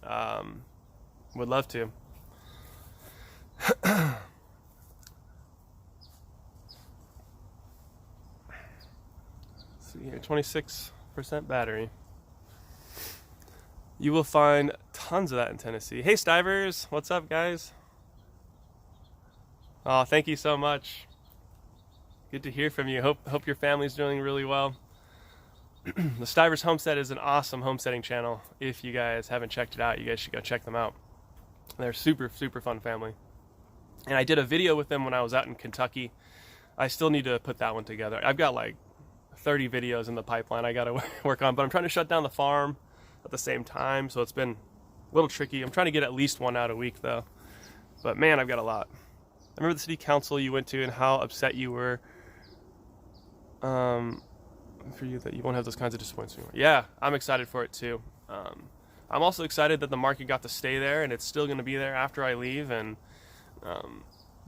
Would love to. See here, 26% battery. You will find tons of that in Tennessee. Hey, Stivers, what's up, guys? Oh, thank you so much. Good to hear from you. Hope your family's doing really well. The Stivers Homestead is an awesome homesteading channel. If you guys haven't checked it out, you guys should go check them out. They're super, super fun family. And I did a video with them when I was out in Kentucky. I still need to put that one together. I've got like 30 videos in the pipeline I got to work on, but I'm trying to shut down the farm at the same time, so it's been a little tricky. I'm trying to get at least one out a week though. But man, I've got a lot. I remember the city council you went to and how upset you were for you that you won't have those kinds of disappointments anymore. Yeah, I'm excited for it too. I'm also excited that the market got to stay there and it's still going to be there after I leave, and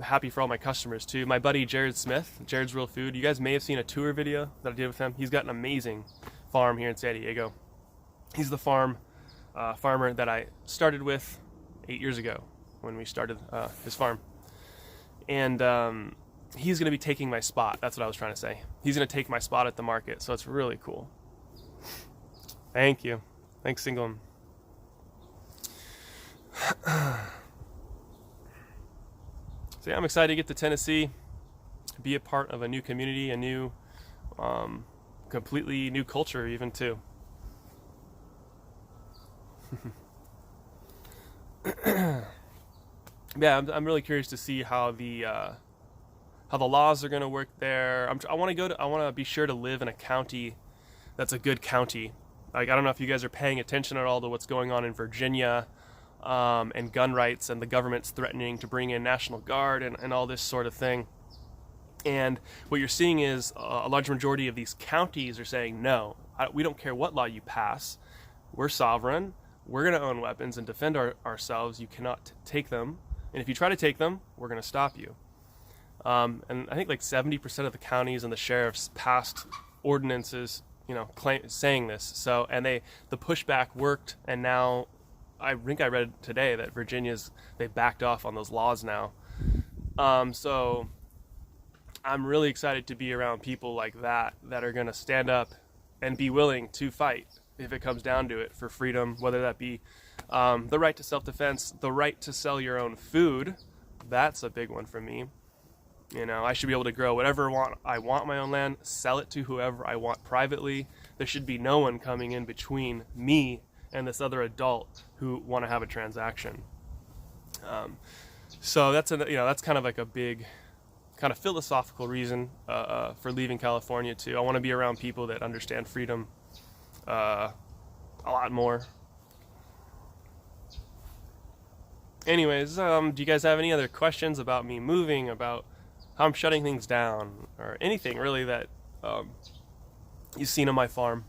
happy for all my customers too. My buddy Jared Smith, Jared's Real Food, you guys may have seen a tour video that I did with him. He's got an amazing farm here in San Diego. He's the farmer that I started with 8 years ago when we started his farm. And he's going to be taking my spot. That's what I was trying to say. He's going to take my spot at the market, so it's really cool. Thank you. Thanks, Singlem. So yeah, I'm excited to get to Tennessee, be a part of a new community, a new, completely new culture even too. Yeah, I'm really curious to see how the laws are going to work there. I want to be sure to live in a county that's a good county. Like, I don't know if you guys are paying attention at all to what's going on in Virginia, and gun rights, and the government's threatening to bring in National Guard and all this sort of thing. And what you're seeing is a large majority of these counties are saying, no, we don't care what law you pass. We're sovereign. We're going to own weapons and defend ourselves. You cannot take them. And if you try to take them, we're going to stop you. And I think like 70% of the counties and the sheriffs passed ordinances, saying this. So, and the pushback worked, and now I think I read today that they backed off on those laws now. So I'm really excited to be around people like that are going to stand up and be willing to fight if it comes down to it for freedom, whether that be the right to self-defense, the right to sell your own food. That's a big one for me. I should be able to grow whatever I want my own land, sell it to whoever I want privately. There should be no one coming in between me and this other adult who want to have a transaction. So that's kind of like a big kind of philosophical reason for leaving California too. I want to be around people that understand freedom a lot more. Anyways, do you guys have any other questions about me moving, about how I'm shutting things down, or anything really that you've seen on my farm?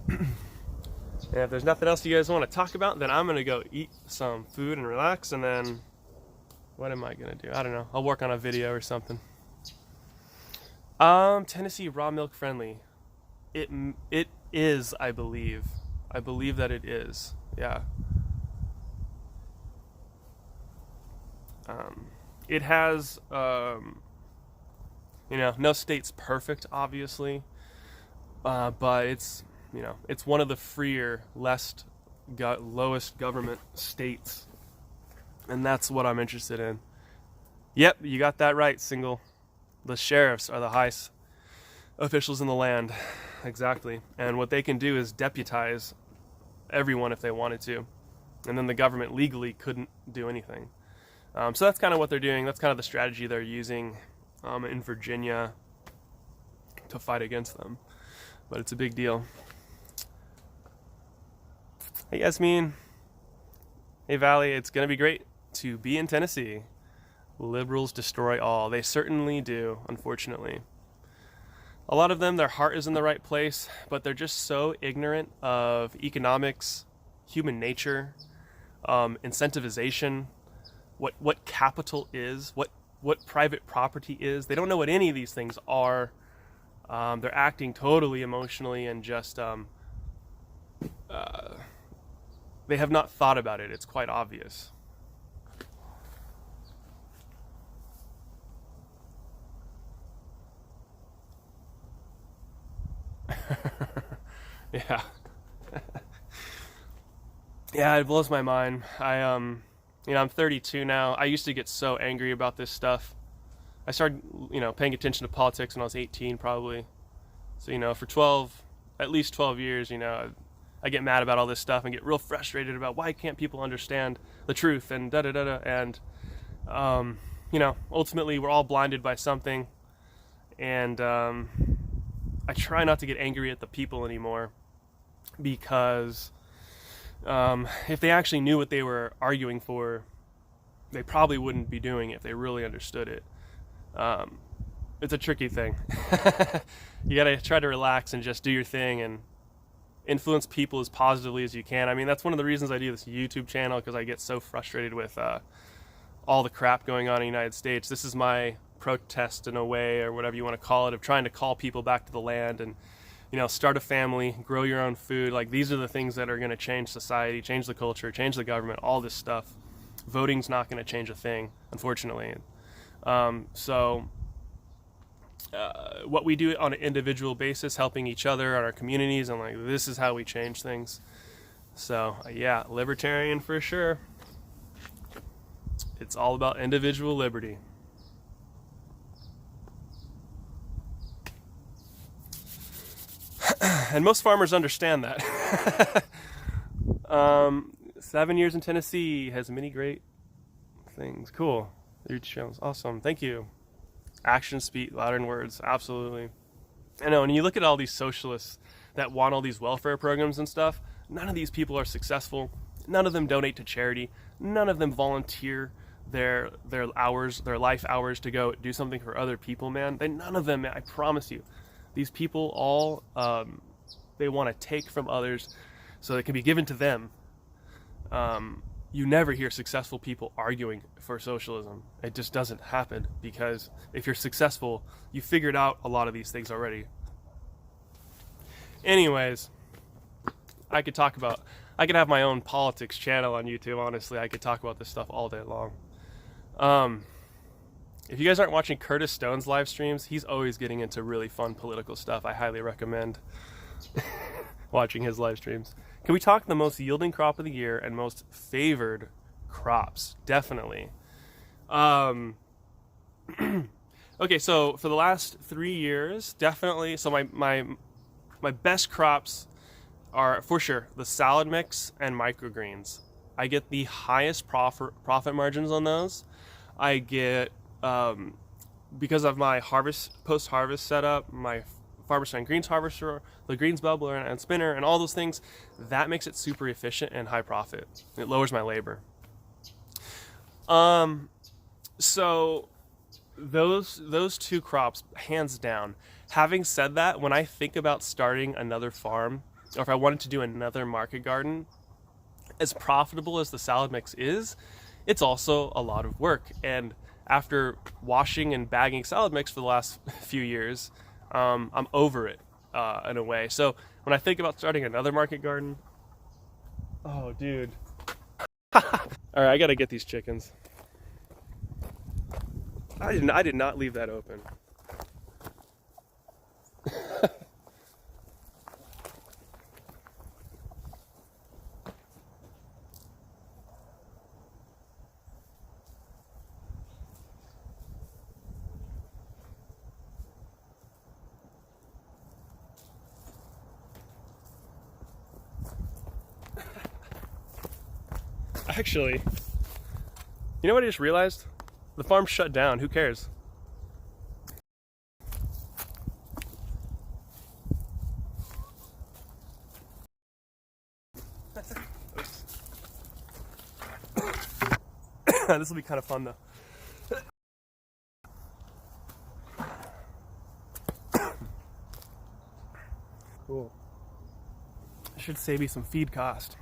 And if there's nothing else you guys want to talk about, then I'm going to go eat some food and relax, and then what am I going to do? I don't know. I'll work on a video or something. Tennessee raw milk friendly. It is, I believe. I believe that it is. Yeah. It has, no state's perfect, obviously, but it's one of the freer, lowest government states, and that's what I'm interested in. Yep, you got that right, Single. The sheriffs are the highest officials in the land, exactly, and what they can do is deputize everyone if they wanted to, and then the government legally couldn't do anything. So that's kind of what they're doing. That's kind of the strategy they're using in Virginia to fight against them, but it's a big deal. Hey Yasmin. Hey Valley, it's going to be great to be in Tennessee. Liberals destroy all. They certainly do, unfortunately. A lot of them, their heart is in the right place, but they're just so ignorant of economics, human nature, incentivization, what capital is, what private property is. They don't know what any of these things are. They're acting totally emotionally and just they have not thought about it. It's quite obvious. Yeah. Yeah, it blows my mind. I'm 32 now. I used to get so angry about this stuff. I started, paying attention to politics when I was 18 probably. So, for at least 12 years, I get mad about all this stuff and get real frustrated about why can't people understand the truth and da da da da. And you know, ultimately we're all blinded by something, and I try not to get angry at the people anymore, because if they actually knew what they were arguing for, they probably wouldn't be doing it if they really understood it. It's a tricky thing. You gotta try to relax and just do your thing and influence people as positively as you can. I mean, that's one of the reasons I do this YouTube channel, because I get so frustrated with all the crap going on in the United States. This is my protest in a way, or whatever you want to call it, of trying to call people back to the land and, you know, start a family, grow your own food. Like, these are the things that are going to change society, change the culture, change the government, all this stuff. Voting's not going to change a thing, unfortunately. What we do on an individual basis, helping each other and our communities, and like, this is how we change things. So yeah, libertarian for sure. It's all about individual liberty. And most farmers understand that. 7 years in Tennessee has many great things. Cool. Your channel's awesome. Thank you. Actions speak louder than words. Absolutely. I know, and you look at all these socialists that want all these welfare programs and stuff, none of these people are successful. None of them donate to charity. None of them volunteer their hours, their life hours, to go do something for other people, man. None of them, I promise you. These people all, they want to take from others so it can be given to them. You never hear successful people arguing for socialism. It just doesn't happen, because if you're successful, you figured out a lot of these things already. Anyways, I could have my own politics channel on YouTube, honestly. I could talk about this stuff all day long. If you guys aren't watching Curtis Stone's live streams, he's always getting into really fun political stuff. I highly recommend watching his live streams. Can we talk the most yielding crop of the year and most favored crops? Definitely. Okay, so for the last 3 years, definitely. So my best crops are for sure the salad mix and microgreens. I get the highest profit margins on those. I get, because of my post-harvest setup, my Farmer Stand Greens harvester, the greens bubbler and spinner, and all those things, that makes it super efficient and high profit. It lowers my labor. So those two crops, hands down. Having said that, when I think about starting another farm, or if I wanted to do another market garden, as profitable as the salad mix is, it's also a lot of work. And after washing and bagging salad mix for the last few years, I'm over it in a way. So when I think about starting another market garden, oh dude. All right, I gotta get these chickens. I did not leave that open. Actually, you know what I just realized? The farm's shut down. Who cares? This will be kind of fun though. Cool. I should save you some feed cost.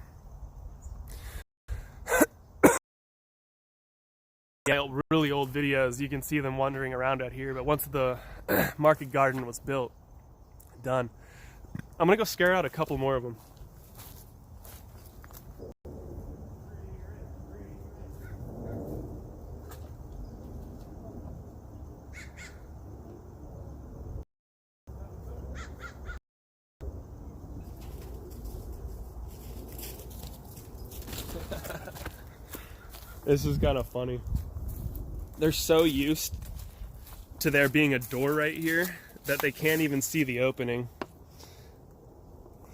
Yeah, really old videos, you can see them wandering around out here, but once the market garden was built, done. I'm gonna go scare out a couple more of them. This is kind of funny. They're so used to there being a door right here that they can't even see the opening.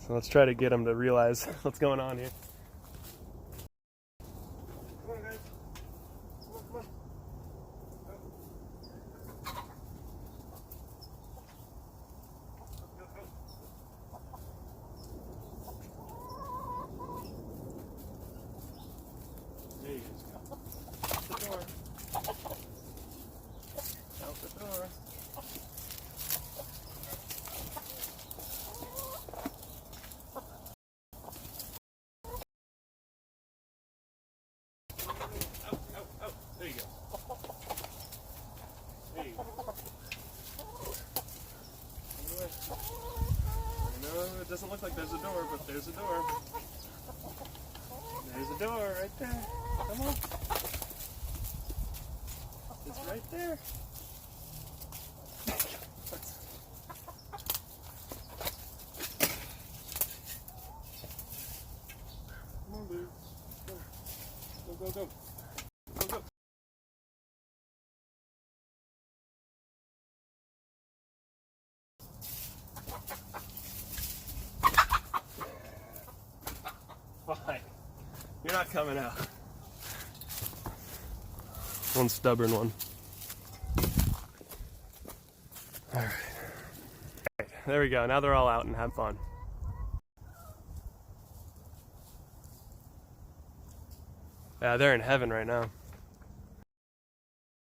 So let's try to get them to realize what's going on here. Come on, guys. Come on, come on. Go, go, go. There you guys go. Out the door. Out the door. There you go. There you go. I know it doesn't look like there's a door, but there's a door. There's a door right there. Come on. It's right there. Come on, dude. Go, go, go. Go, go. Fine. You're not coming out. One stubborn one. All right. There we go. Now they're all out and have fun. Yeah, they're in heaven right now.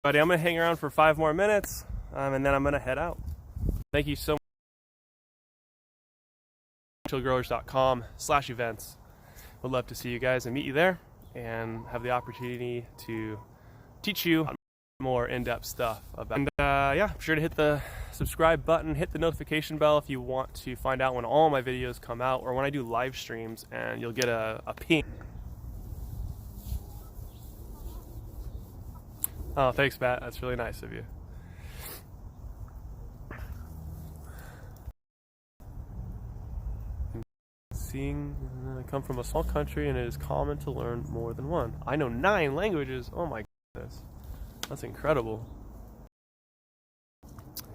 Buddy, I'm going to hang around for 5 more minutes, and then I'm going to head out. Thank you so much. growers.com/events. Would love to see you guys and meet you there and have the opportunity to teach you more in-depth stuff about. And yeah, be sure to hit the subscribe button, hit the notification bell if you want to find out when all my videos come out or when I do live streams, and you'll get a ping. Oh, thanks, Matt. That's really nice of you. I come from a small country and it is common to learn more than one. I know 9 languages. Oh my goodness. That's incredible.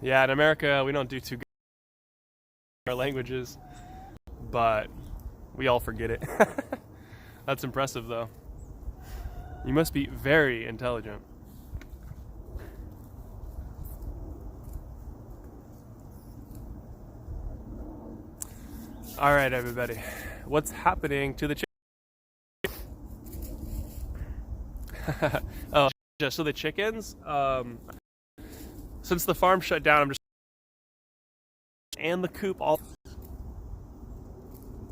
Yeah, in America, we don't do too good with our languages, but we all forget it. That's impressive, though. You must be very intelligent. All right, everybody. What's happening to the chickens? Oh, so the chickens, since the farm shut down, I'm just and the coop all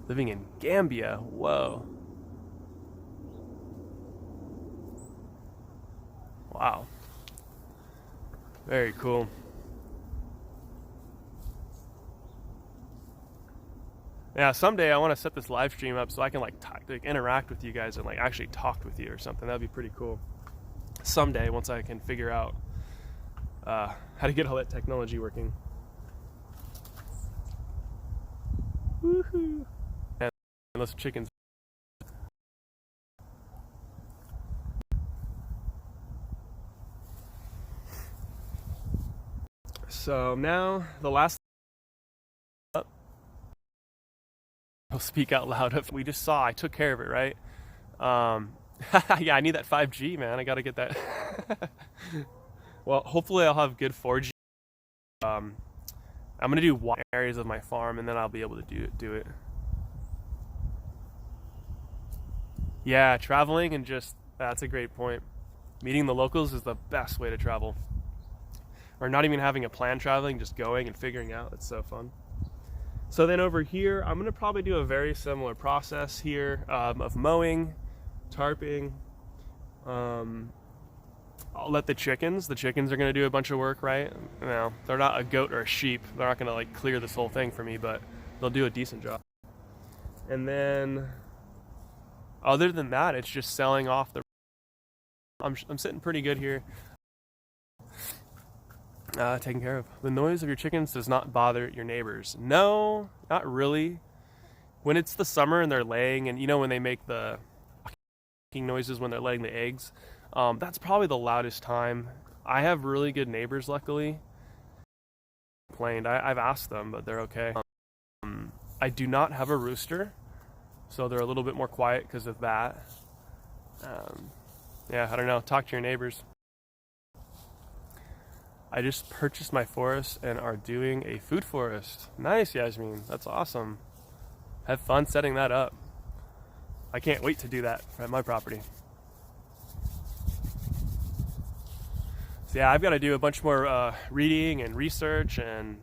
living in Gambia. Whoa. Wow. Very cool. Yeah, someday I want to set this live stream up so I can like interact with you guys and like actually talk with you or something. That'd be pretty cool. Someday, once I can figure out how to get all that technology working. Woohoo! And those chickens. So now the last. I'll speak out loud. If we just saw, I took care of it, right? Yeah, I need that 5G, man. I gotta get that. Well, hopefully I'll have good 4G. I'm gonna do wide areas of my farm, and then I'll be able to do it. Yeah, traveling and that's a great point. Meeting the locals is the best way to travel. Or not even having a plan traveling, just going and figuring out. It's so fun. So then over here, I'm going to probably do a very similar process here of mowing, tarping. I'll let the chickens are going to do a bunch of work, right? You know, they're not a goat or a sheep. They're not going to like clear this whole thing for me, but they'll do a decent job. And then other than that, it's just selling off the. I'm sitting pretty good here. Taken care of. The noise of your chickens does not bother your neighbors. No, not really. When it's the summer and they're laying, and you know when they make the noises when they're laying the eggs, that's probably the loudest time. I have really good neighbors, luckily. Complained. I've asked them, but they're okay. I do not have a rooster, so they're a little bit more quiet because of that. Yeah, I don't know. Talk to your neighbors. I just purchased my forest and are doing a food forest. Nice, Yasmin. That's awesome. Have fun setting that up. I can't wait to do that at my property. So yeah, I've got to do a bunch more reading and research and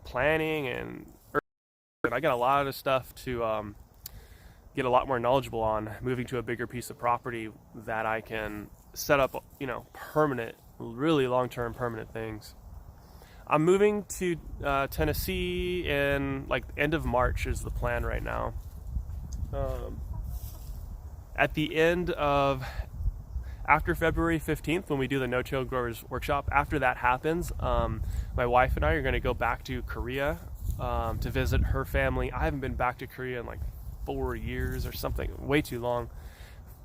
planning, and I got a lot of stuff to get a lot more knowledgeable on, moving to a bigger piece of property that I can set up, permanent, really long-term permanent things. I'm moving to Tennessee in like end of March is the plan right now. At the end of after February 15th, when we do the No-Till Growers Workshop, after that happens, my wife and I are going to go back to Korea to visit her family. I haven't been back to Korea in like 4 years or something, way too long.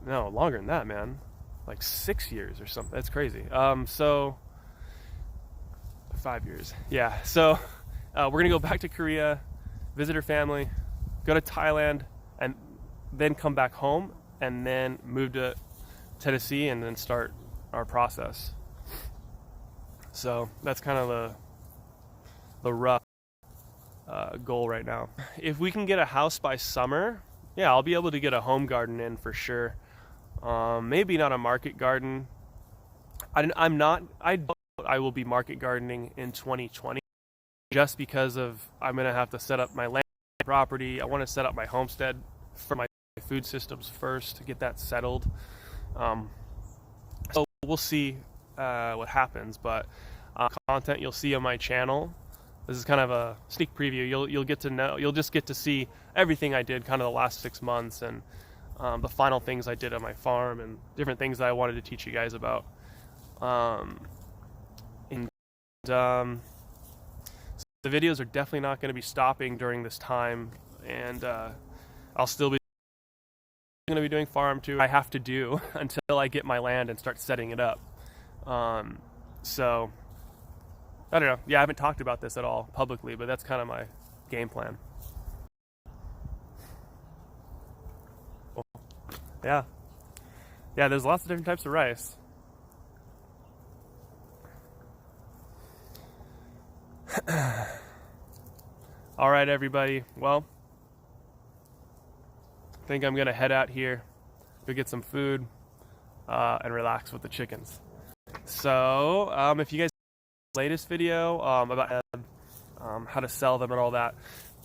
No, longer than that, man. Like 6 years or something. That's crazy. So 5 years. Yeah. So we're going to go back to Korea, visit her family, go to Thailand, and then come back home, and then move to Tennessee and then start our process. So that's kind of the rough goal right now. If we can get a house by summer, yeah, I'll be able to get a home garden in for sure. Maybe not a market garden. I will be market gardening in 2020 just because I'm going to have to set up my land property. I want to set up my homestead for my food systems first to get that settled. So we'll see what happens, but content you'll see on my channel. This is kind of a sneak preview. You'll just get to see everything I did kind of the last 6 months, and the final things I did on my farm, and different things that I wanted to teach you guys about. So the videos are definitely not going to be stopping during this time, and I'll still be going to be doing farm too. I have to do until I get my land and start setting it up. So I don't know. Yeah, I haven't talked about this at all publicly, but that's kind of my game plan. Yeah, there's lots of different types of rice. All right, everybody. Well, I think I'm gonna head out here, go get some food, and relax with the chickens. So, if you guys the latest video about how to sell them and all that,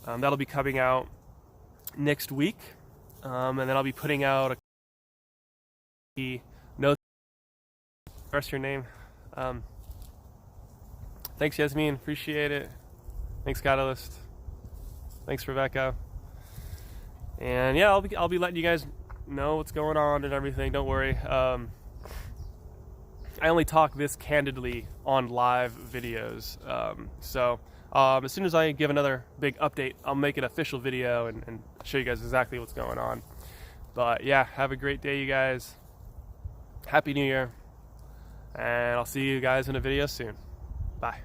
that'll be coming out next week, and then I'll be putting out what's your name? Thanks, Yasmin. Appreciate it. Thanks, Catalyst. Thanks, Rebecca. And yeah, I'll be letting you guys know what's going on and everything. Don't worry. I only talk this candidly on live videos. So as soon as I give another big update, I'll make an official video and show you guys exactly what's going on. But yeah, have a great day, you guys. Happy New Year. And I'll see you guys in a video soon. Bye.